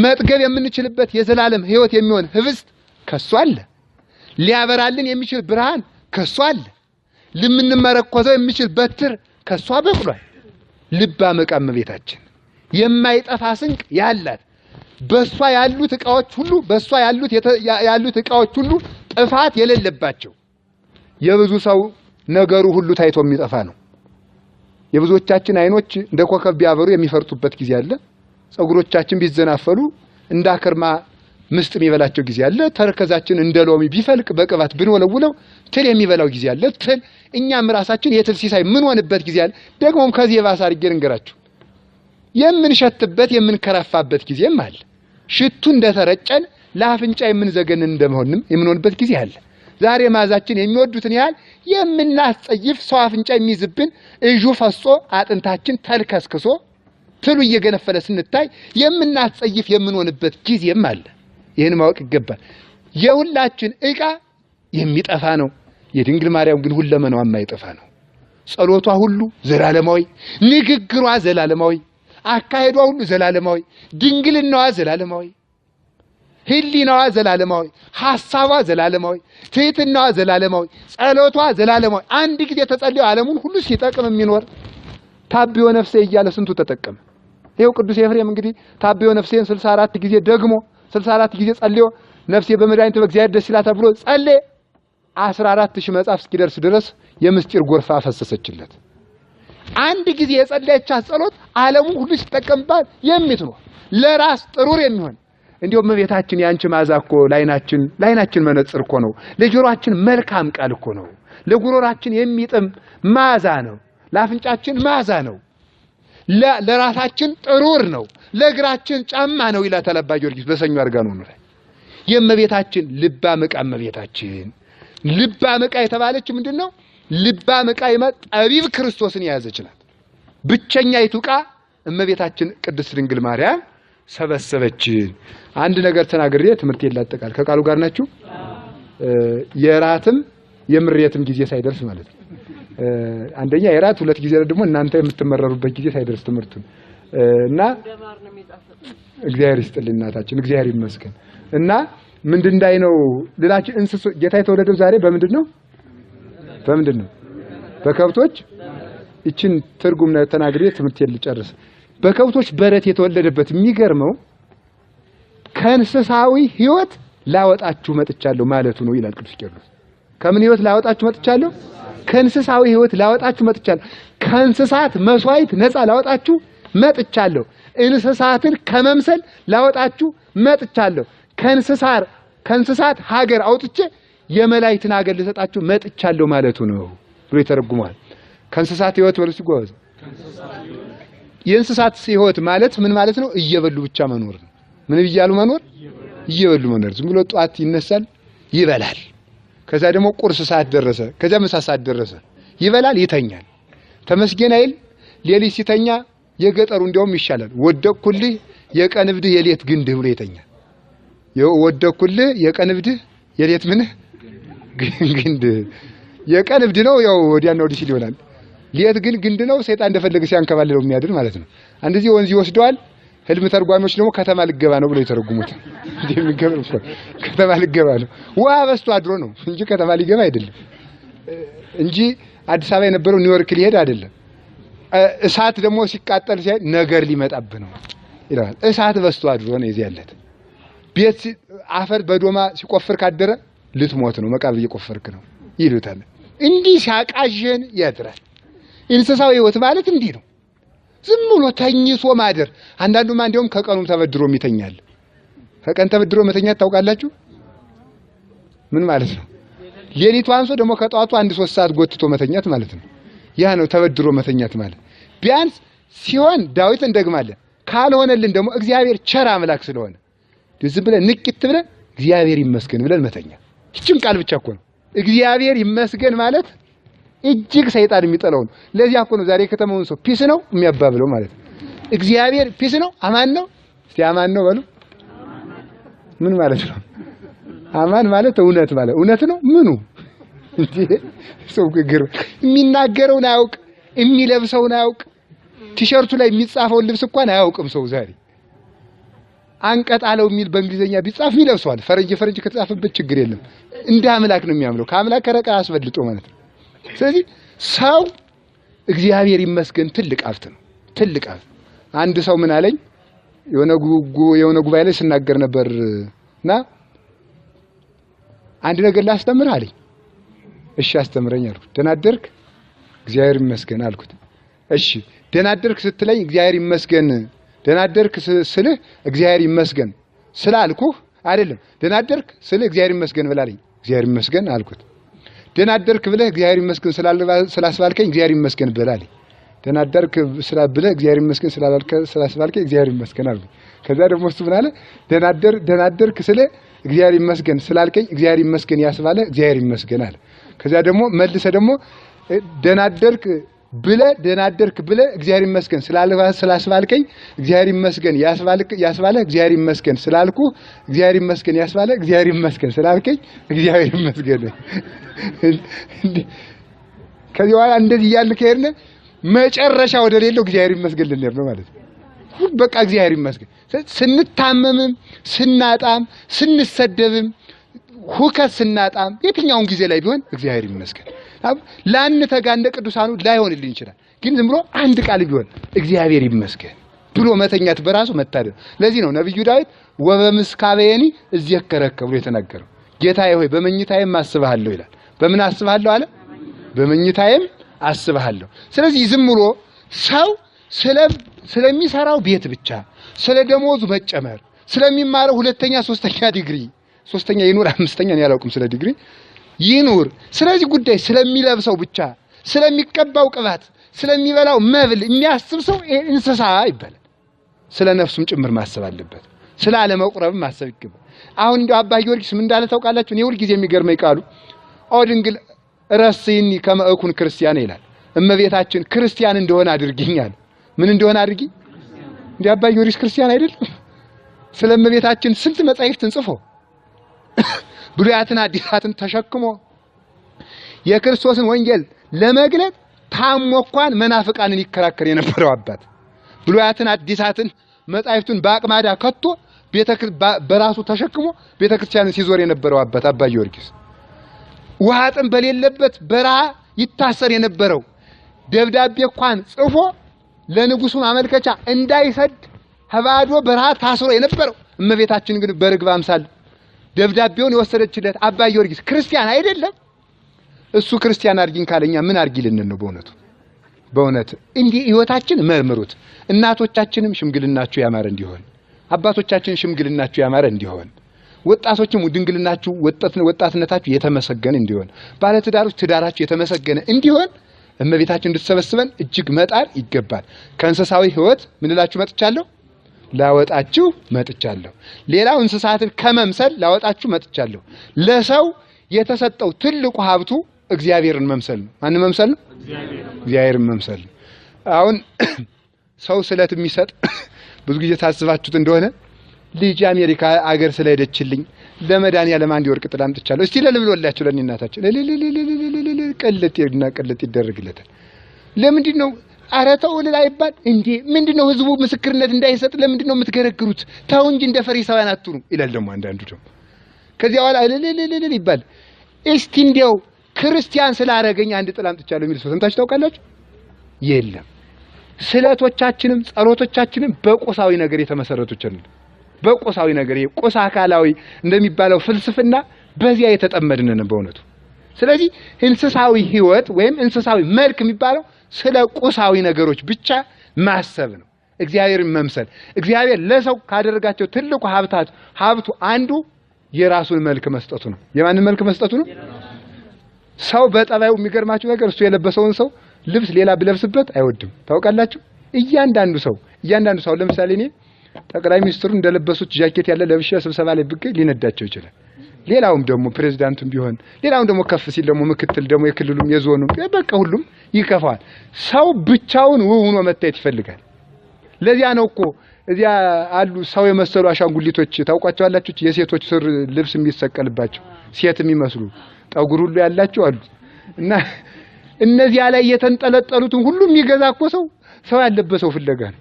መጥገብ የምንችልበት የዘላለም ሕይወት የሚሆን ህብስት ከሷ አለ። ሊያበራልን የሚችል ብርሃን ከሷ አለ። ልምንመረኮዘው የሚችል በትር ከሷ በቅሏል። ልበ አመቃ እመቤታችን የማይጠፋ ስንቅ ያላት በሷ ያሉት ዕቃዎች ሁሉ ጥፋት የሌለባቸው የብዙ ሰው ነገሩ ሁሉ ታይቶ የሚጠፋ ነው። የብዙዎቻችን አይኖች እንደ ኮከብ ቢያበሩ የሚፈርጡበት ጊዜ አለ። ጸጉሮቻችን ቢዘናፈሉ እንዳከርማ ምስጥ የሚበላቸው ጊዜ አለ። ተረከዛችን እንደ ሎሚ ቢፈልቅ በቅባት ብንወለውለው ትል የሚበላው ጊዜ አለ። ትል እኛም ራሳችን የትል ሲሳይ ምን ሆነበት ጊዜ አለ። ደግሞም ከዚህ የባሰ አድርጌ ልንገራችሁ የምንሸትበት የምንከራፋበት ጊዜም አለ። ሽቱ እንደተረጨን ለአፍንጫ የምንዘገንን እንደመሆንም የምንሆንበት ጊዜ አለ። ዛሬ ማዛችን የሚወዱትን ያህል የምናስጸይፍ ሰው አፍንጫ የሚይዝብን እጁ ፈሶ አጥንታችን ተልከስክሶ ትሉ እየገነፈለ ስንታይ የምናስጸይፍ የምንሆንበት ጊዜም አለ። ይህን ማወቅ ይገባል። የሁላችን ዕቃ የሚጠፋ ነው። የድንግል ማርያም ግን ሁለመናዋ የማይጠፋ ነው። ጸሎቷ ሁሉ ዘላለማዊ፣ ንግግሯ ዘላለማዊ፣ አካሄዷ ሁሉ ዘላለማዊ፣ ድንግልናዋ ዘላለማዊ፣ ህሊናዋ ዘላለማዊ፣ ሐሳቧ ዘላለማዊ፣ ትሕትናዋ ዘላለማዊ፣ ጸሎቷ ዘላለማዊ። አንድ ጊዜ ተጸልዮ ዓለሙን ሁሉ ሲጠቅም የሚኖር ታብዮ ነፍሴ እያለ ስንቱ ተጠቀመ። ይሄው ቅዱስ ኤፍሬም እንግዲህ ታብዮ ነፍሴን 64 ጊዜ ደግሞ 64 ጊዜ ጸልዮ ነፍሴ በመድኃኒቱ በእግዚአብሔር ደስ ይላታል ብሎ ጸለየ። 14000 መጽሐፍ እስኪደርስ ድረስ የምስጢር ጎርፍ አፈሰሰችለት። አንድ ጊዜ የጸለየቻት ጸሎት ዓለሙን ሁሉ ሲጠቀምባት የምትኖር ለራስ ጥሩር የሚሆን እንዲያው እመቤታችን ያንቺ ማዛ እኮ ላይናችን መነጽር እኮ ነው። ለጆሮአችን መልካም ቃል እኮ ነው። ለጉሮራችን የሚጥም ማዛ ነው። ለአፍንጫችን ማዛ ነው። ለራሳችን ጥሩር ነው። ለእግራችን ጫማ ነው ይላታል አባ ጊዮርጊስ በሰኞ አርጋኖ ነው። የእመቤታችን ልበ አመቃ እመቤታችን ልበ አመቃ የተባለች ምንድነው? ልበ አመቃ ጠቢብ ክርስቶስን የያዘች ናት። ብቸኛይቱ ዕቃ እመቤታችን ቅድስት ድንግል ማርያም ሰበሰበችን። አንድ ነገር ተናግሬ ትምህርት ይላጠቃል። ከቃሉ ጋር ናችሁ? የራትም የምሬትም ጊዜ ሳይደርስ ማለት ነው። አንደኛ የራት ሁለት ጊዜ ደግሞ እናንተ የምትመረሩበት ጊዜ ሳይደርስ ትምህርቱን እና እግዚአብሔር ይስጥልኝ እናታችን እግዚአብሔር ይመስገን። እና ምንድነው ነው ልላችሁ እንስሶ ጌታ የተወለደው ዛሬ በምንድነው? በከብቶች እቺን ትርጉም ነው ተናግሬ ትምህርት ልጨርስ። በከብቶች በረት የተወለደበት የሚገርመው ከእንስሳዊ ህይወት ላወጣችሁ መጥቻለሁ ማለቱ ነው ይላል ቅዱስ ቄርሎስ። ከምን ህይወት ላወጣችሁ መጥቻለሁ? ከእንስሳዊ ህይወት ላወጣችሁ መጥቻለሁ። ከእንስሳት መስዋዕት ነፃ ላወጣችሁ መጥቻለሁ። እንስሳትን ከመምሰል ላወጣችሁ መጥቻለሁ። ከእንስሳት ሀገር አውጥቼ የመላእክትን ሀገር ልሰጣችሁ መጥቻለሁ ማለቱ ነው ብሎ ይተረጉማል። ከእንስሳት ህይወት በሉ ሲጓዝ የእንስሳት ህይወት ማለት ምን ማለት ነው? እየበሉ ብቻ መኖር ነው። ምን እያሉ መኖር? እየበሉ መኖር። ዝም ብሎ ጧት ይነሳል ይበላል። ከዛ ደግሞ ቁርስ ሰዓት ደረሰ፣ ከዛ ምሳ ሰዓት ደረሰ፣ ይበላል ይተኛል። ተመስገን አይል። ሌሊት ሲተኛ የገጠሩ እንደውም ይሻላል። ወደኩልህ የቀን እብድህ የሌት ግንድህ ብሎ ይተኛል። ወደኩልህ የቀን እብድህ የሌት ምንህ ግንድህ። የቀን እብድ ነው ያው ወዲያና ወዲህ ሲል ይሆናል። ሌት ግን ግንድ ነው። ሰይጣን እንደፈለገ ሲያንከባልለው የሚያድር ማለት ነው። አንደዚህ ወንዝ ይወስደዋል። ህልም ተርጓሚዎች ደግሞ ከተማ ልገባ ነው ብለው ይተረጉሙት። እንደሚገርም እኮ ከተማ ልገባ ነው። ውሃ በስቶ አድሮ ነው እንጂ ከተማ ሊገባ አይደለም። እንጂ አዲስ አበባ የነበረው ኒውዮርክ ሊሄድ አይደለም። እሳት ደግሞ ሲቃጠል ሲያይ ነገር ሊመጣብህ ነው ይላል። እሳት በስቶ አድሮ ነው እዚህ ያለት። ቤት አፈር በዶማ ሲቆፍር ካደረ ልትሞት ነው፣ መቃብር እየቆፈርክ ነው ይሉታል። እንዲህ ሲያቃዥን ያድራል። እንስሳው ህይወት ማለት እንዲህ ነው። ዝም ብሎ ተኝቶ ማደር። አንዳንዱማ እንደውም ከቀኑም ተበድሮ ይተኛል። ከቀን ተበድሮ መተኛት ታውቃላችሁ? ምን ማለት ነው? ሌሊቱ አንሶ ደግሞ ከጧቱ 1-3 ሰዓት ጎትቶ መተኛት ማለት ነው። ያ ነው ተበድሮ መተኛት ማለት። ቢያንስ ሲሆን ዳዊት እንደግማለን፣ ካልሆነልን ደግሞ እግዚአብሔር ቸር አምላክ ስለሆነ ዝም ብለን ንቂት ብለን እግዚአብሔር ይመስገን ብለን መተኛ። ይህችን ቃል ብቻ እኮ ነው እግዚአብሔር ይመስገን ማለት። እጅግ ሰይጣን የሚጠላው ነው። ለዚህ እኮ ነው ዛሬ ከተማውን ሰው ፒስ ነው የሚያባብለው ማለት ነው። እግዚአብሔር ፒስ ነው አማን ነው። እስቲ አማን ነው በሉ። ምን ማለት ነው? አማን ማለት እውነት ማለት እውነት ነው። ምኑ እንዴ ሰው ግግር የሚናገረውን አያውቅ፣ የሚለብሰውን አያውቅ፣ ቲሸርቱ ላይ የሚጻፈውን ልብስ እንኳን አያውቅም ሰው ዛሬ። አንቀጣለው የሚል በእንግሊዘኛ ቢጻፍ ይለብሰዋል። ፈረንጅ ከተጻፈበት ችግር የለም። እንደ አምላክ ነው የሚያምለው። ከአምላክ ከረቃ አስበልጦ ማለት ነው። ስለዚህ ሰው እግዚአብሔር ይመስገን ትልቅ ሀብት ነው። ትልቅ ሀብት። አንድ ሰው ምን አለኝ የሆነ ጉባኤ ላይ ስናገር ነበርና አንድ ነገር ላስተምር አለኝ። እሺ አስተምረኝ አልኩት። ደህና አደርክ? እግዚአብሔር ይመስገን አልኩት። እሺ ደህና አደርክ ስትለኝ እግዚአብሔር ይመስገን ደህና አደርክ ስልህ እግዚአብሔር ይመስገን ስላልኩህ አይደለም። ደህና አደርክ ስልህ እግዚአብሔር ይመስገን ብላለኝ። እግዚአብሔር ይመስገን አልኩት። ደህና አደርክ ብለህ እግዚአብሔር ይመስገን ስላስባልከኝ እግዚአብሔር ይመስገን ብላለኝ። ደህና አደርክ ብለህ እግዚአብሔር ይመስገን ስላስባልከኝ እግዚአብሔር ይመስገን አልኩት። ከዛ ደግሞ እሱ ምን አለ? ደህና አደርክ ስልህ እግዚአብሔር ይመስገን ስላልከኝ እግዚአብሔር ይመስገን ያስባለ እግዚአብሔር ይመስገን አለ። ከዛ ደግሞ መልሰ ደግሞ ደህና አደርክ ብለህ እግዚአብሔር ይመስገን ስላስባልከኝ እግዚአብሔር ይመስገን ያስባለ እግዚአብሔር ይመስገን ስላልኩ እግዚአብሔር ይመስገን ያስባለ እግዚአብሔር ይመስገን ስላልከኝ እግዚአብሔር ይመስገን። ከዚህ በኋላ እንደዚህ እያልን ከሄድን መጨረሻ ወደ ሌለው እግዚአብሔር ይመስገን ልንሄድ ነው ማለት ነው። በቃ እግዚአብሔር ይመስገን ስንታመምም ስናጣም ስንሰደብም ሁከት ስናጣም የትኛውን ጊዜ ላይ ቢሆን እግዚአብሔር ይመስገን። ላንተጋ እንደ ቅዱሳኑ ላይሆንልን ይችላል። ግን ዝም ብሎ አንድ ቃል ቢሆን እግዚአብሔር ይመስገን ብሎ መተኛት በራሱ መታደል። ለዚህ ነው ነብዩ ዳዊት ወበምስካበየኒ እዝየከረከ ብሎ የተናገረው። ጌታዬ ሆይ በመኝታዬም አስብሃለሁ ይላል። በምን አስብሃለሁ አለ? በመኝታዬም አስብሃለሁ። ስለዚህ ዝም ብሎ ሰው ስለሚሰራው ቤት ብቻ ስለ ደሞዙ መጨመር ስለሚማረው 2ኛ 3ኛ ዲግሪ 3ኛ ይኑር 5ኛ ነው ያላውቅም ስለ ዲግሪ ይኑር ስለዚህ ጉዳይ ስለሚለብሰው ብቻ ስለሚቀባው ቅባት ስለሚበላው መብል የሚያስብ ሰው እንስሳ ይባላል። ስለ ነፍሱም ጭምር ማሰብ አለበት። ስለ አለመቁረብ ማሰብ ይገባል። አሁን እንደው አባ ጊዮርጊስ ምን እንዳለ ታውቃላችሁ? እኔ ሁሉ ጊዜ የሚገርመኝ ቃሉ ኦድንግል ረስይኒ ከመእኩን ክርስቲያን ይላል። እመቤታችን ክርስቲያን እንደሆነ አድርጊኛል። ምን እንደሆነ አድርጊ? እንደ አባ ጊዮርጊስ ክርስቲያን አይደል? ስለ እመቤታችን ስንት መጻሕፍትን ጽፎ ብሉያትን አዲሳትን ተሸክሞ የክርስቶስን ወንጌል ለመግለጥ ታሞ እንኳን መናፍቃንን ይከራከር የነበረው አባት ብሉያትን አዲሳትን መጻሕፍቱን በአቅማዳ ከቶ በራሱ ተሸክሞ ቤተክርስቲያንን ሲዞር የነበረው አባት አባ ጊዮርጊስ ውሃ ጥም በሌለበት በረሃ ይታሰር የነበረው ደብዳቤ እንኳን ጽፎ ለንጉሱ ማመልከቻ እንዳይሰድ ከባዶ በረሃ ታስሮ የነበረው እመቤታችን ግን በርግብ አምሳል ደብዳቤውን የወሰደችለት አባ ጊዮርጊስ ክርስቲያን አይደለም። እሱ ክርስቲያን አርጊን ካለኛ ምን አርጊልን ነው? በእውነት እንዲህ ህይወታችን መርምሩት። እናቶቻችንም ሽምግልናችሁ ያማረ እንዲሆን፣ አባቶቻችን ሽምግልናችሁ ያማረ እንዲሆን፣ ወጣቶችም ድንግልናችሁ ወጣትነታችሁ የተመሰገነ እንዲሆን፣ ባለትዳሮች ትዳራችሁ የተመሰገነ እንዲሆን እመቤታችን እንድትሰበስበን እጅግ መጣር ይገባል። ከእንስሳዊ ህይወት ምን ልላችሁ መጥቻለሁ? ላወጣችሁ መጥቻለሁ። ሌላው እንስሳትን ከመምሰል ላወጣችሁ መጥቻለሁ። ለሰው የተሰጠው ትልቁ ሀብቱ እግዚአብሔርን መምሰል ነው። ማን መምሰል ነው? እግዚአብሔርን መምሰል ነው። አሁን ሰው ስለት የሚሰጥ ብዙ ጊዜ ታስባችሁት እንደሆነ ልጅ አሜሪካ አገር ስለሄደችልኝ ለመድኃኒዓለም አንድ ወርቅ ጥላ አምጥቻለሁ እስቲ ለልብሎላችሁ ለኔ እናታችን ቀልጥ ይደረግለታል። ለምንድን ነው አረተው ለላይባል እንዴ? ምንድነው ህዝቡ ምስክርነት እንዳይሰጥ ለምንድነው የምትገረግሩት? ተው እንጂ እንደ ፈሪሳውያን አትሁኑ ይላል። ደግሞ አንዳንዱ ደግሞ ከዚያ በኋላ ይባል እስቲ እንዲያው ክርስቲያን ስላረገኝ አንድ ጥላ አምጥቻለሁ የሚል ሰው ሰምታችሁ ታውቃላችሁ? የለም። ስለቶቻችንም ጸሎቶቻችንም በቁሳዊ ነገር የተመሰረቱት ነው። በቁሳዊ ነገር ቁስ አካላዊ እንደሚባለው ፍልስፍና በዚያ የተጠመድን ነው በእውነቱ። ስለዚህ እንስሳዊ ህይወት ወይም እንስሳዊ መልክ የሚባለው ስለ ቁሳዊ ነገሮች ብቻ ማሰብ ነው። እግዚአብሔርን መምሰል እግዚአብሔር ለሰው ካደረጋቸው ትልቁ ሀብቱ አንዱ የራሱን መልክ መስጠቱ ነው። የማንን መልክ መስጠቱ ነው? ሰው በጠባዩ የሚገርማችሁ ነገር እሱ የለበሰውን ሰው ልብስ ሌላ ቢለብስበት አይወድም። ታውቃላችሁ? እያንዳንዱ ሰው ለምሳሌ እኔ ጠቅላይ ሚኒስትሩ እንደለበሱት ጃኬት ያለ ለብሼ ስብሰባ ላይ ብገኝ ሊነዳቸው ይችላል። ሌላውም ደግሞ ፕሬዝዳንቱም ቢሆን ሌላውም ደግሞ ከፍ ሲል ደግሞ ምክትል ደግሞ የክልሉም የዞኑም በቃ ሁሉም ይከፋዋል። ሰው ብቻውን ሆኖ መታየት ይፈልጋል። ለዚያ ነው እኮ እዚያ አሉ ሰው የመሰሉ አሻንጉሊቶች ታውቋቸዋላችሁ? የሴቶች ስር ልብስ የሚሰቀልባቸው ሴት የሚመስሉ ጠጉር ሁሉ ያላቸው አሉ። እና እነዚያ ላይ የተንጠለጠሉትን ሁሉ የሚገዛ እኮ ሰው ያለበሰው ፍለጋ ነው።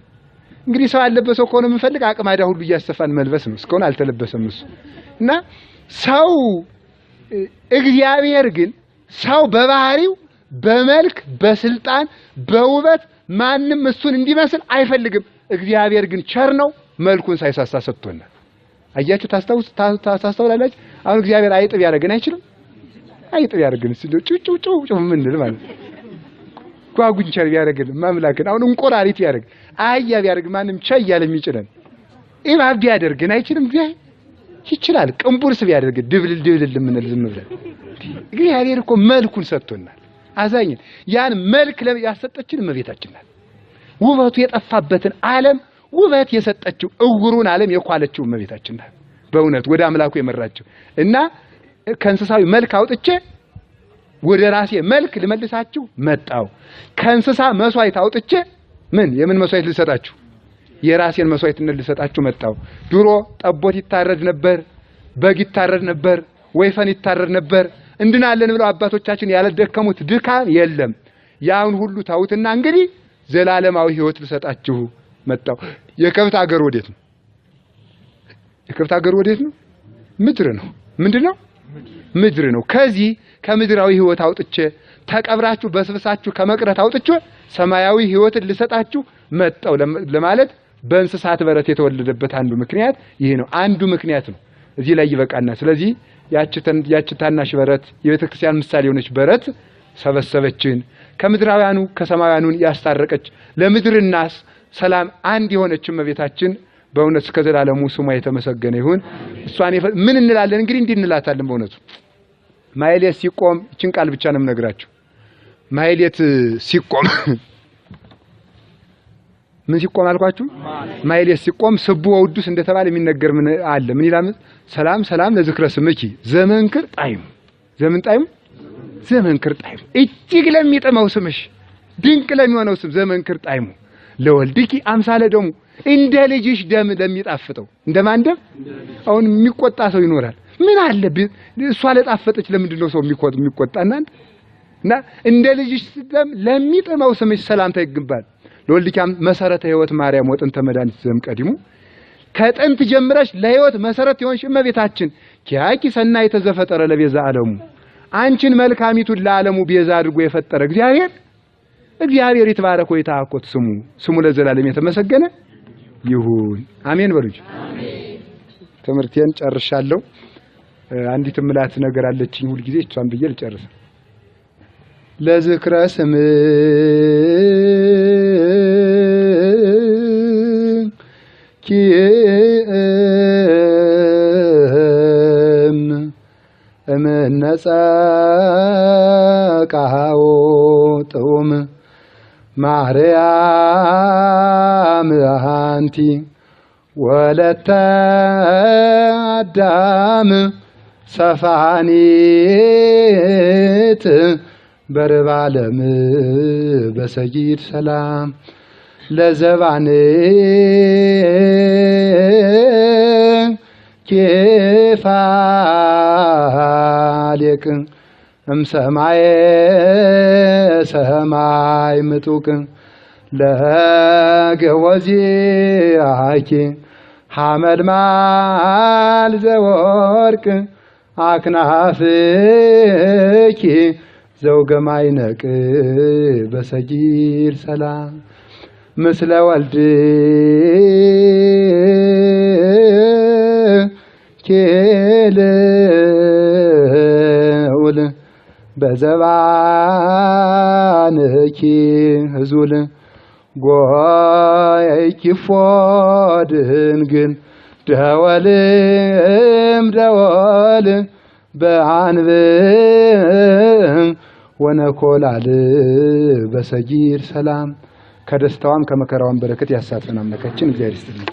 እንግዲህ ሰው ያለበሰው ከሆነ የምንፈልግ አቅማዳ ሁሉ እያሰፋን መልበስ ነው። እስካሁን አልተለበሰም እሱ። እና ሰው እግዚአብሔር ግን ሰው በባህሪው በመልክ በስልጣን በውበት ማንም እሱን እንዲመስል አይፈልግም። እግዚአብሔር ግን ቸር ነው፣ መልኩን ሳይሳሳ ሰጥቶናል። አያችሁ? ታስተውላላችሁ? አሁን እግዚአብሔር አይጥብ ያደርገን አይችልም? አይጥብ ያደርገን ሲሉ ጩጩ ምንል ማለት ጓጉንቸር ቢያደርገን ማምላክን አሁን እንቆራሪት ቢያደርግ አህያ ቢያደርግ ማንም ቻይ ያለ የሚጭለን ኢባብ ቢያደርገን አይችልም? እግዚአብሔር ይችላል። ቅንቡርስ ቢያደርግ ድብልል ምንል ዝም ብለን እግዚአብሔር እኮ መልኩን ሰጥቶናል። አዛኝን ያን መልክ ያሰጠችን እመቤታችን ናት። ውበቱ የጠፋበትን ዓለም ውበት የሰጠችው እውሩን ዓለም የኳለችው እመቤታችን ናት። በእውነት ወደ አምላኩ የመራችው እና ከእንስሳዊ መልክ አውጥቼ ወደ ራሴ መልክ ልመልሳችሁ መጣው። ከእንስሳ መስዋዕት አውጥቼ የምን መስዋዕት ልሰጣችሁ? የራሴን መስዋዕትነት ልሰጣችሁ መጣው። ድሮ ጠቦት ይታረድ ነበር፣ በግ ይታረድ ነበር፣ ወይፈን ይታረድ ነበር። እንድናለን ብለው አባቶቻችን ያለደከሙት ድካም የለም። ያውን ሁሉ ታውትና እንግዲህ ዘላለማዊ ህይወት ልሰጣችሁ መጣው። የከብት አገር ወዴት ነው? የከብት አገር ወዴት ነው? ምድር ነው። ምንድነው? ምድር ነው። ከዚህ ከምድራዊ ህይወት አውጥቼ ተቀብራችሁ በስብሳችሁ ከመቅረት አውጥቼ ሰማያዊ ህይወትን ልሰጣችሁ መጣው ለማለት በእንስሳት በረት የተወለደበት አንዱ ምክንያት ይሄ ነው። አንዱ ምክንያት ነው። እዚህ ላይ ይበቃና ስለዚህ ያቺ ታናሽ በረት የቤተክርስቲያን ምሳሌ የሆነች በረት ሰበሰበችን። ከምድራውያኑ ከሰማያውያኑ ያስታረቀች ለምድርና ሰላም አንድ የሆነች እመቤታችን በእውነት እስከ ዘላለሙ ስሟ የተመሰገነ ይሁን። እሷን ምን እንላለን እንግዲህ እንዲህ እንላታለን። በእውነቱ ማይሌት ሲቆም እቺን ቃል ብቻ ነው የምነግራችሁ። ማይሌት ሲቆም ምን ሲቆም አልኳችሁ? ማይሌት ሲቆም ስቡ ወውዱስ እንደተባለ የሚነገር ምን አለ? ምን ይላል? ሰላም ለዝክረ ስምኪ ዘመንክር ጣይም ዘመንክር ጣይም እጅግ ለሚጥመው ስምሽ ድንቅ ለሚሆነው ስም ዘመንክር ጣይሙ ለወልድኪ አምሳለ ደሙ እንደ ልጅሽ ደም ለሚጣፍጠው እንደማን ደም? አሁን የሚቆጣ ሰው ይኖራል። ምን አለ እሷ ለጣፈጠች ለምንድን ነው ሰው የሚቆጣና? እና እንደ ልጅሽ ደም ለሚጥመው ስምሽ ሰላምታ ይገባል። ለወልድኪ መሰረተ ህይወት ማርያም ወጥንተ መድኃኒት ዘእምቀዲሙ ከጥንት ጀምረሽ ለህይወት መሰረት የሆንሽ እመቤታችን ኪያኪ ሰናይ ተዘፈጠረ ለቤዛ ዓለሙ አንቺን መልካሚቱን ለዓለሙ ቤዛ አድርጎ የፈጠረ እግዚአብሔር እግዚአብሔር ይትባረክ ወይታኮት ስሙ ለዘላለም የተመሰገነ ይሁን አሜን በሉኝ አሜን ትምህርቴን ጨርሻለሁ አንዲት ምላት ነገር አለችኝ ሁሉ ጊዜ እሷን ብዬ ልጨርስ ለዝክረ ስም ኪም እምነጸቃው ጥኡም ማርያም አንቲ ወለተ አዳም ሰፋኒት በርባለም በሰጊድ ሰላም ለዘባኔ ኬፋሌክ እምሰማየ ሰማይ ምጡቅ ለገወዚአኪ ሐመልማል ዘወርቅ አክናፍኪ ዘውገማይነቅ በሰጊድ ሰላም ምስለ ወልድ ኬልውል በዘባንኪ ህዙል ጎይኪ ፎድንግል ደወልም ደወል በአንብ ወነኮላል በሰጊድ ሰላም ከደስታዋም ከመከራዋም በረከት ያሳትፈን አምላካችን እግዚአብሔር ይስጥልን።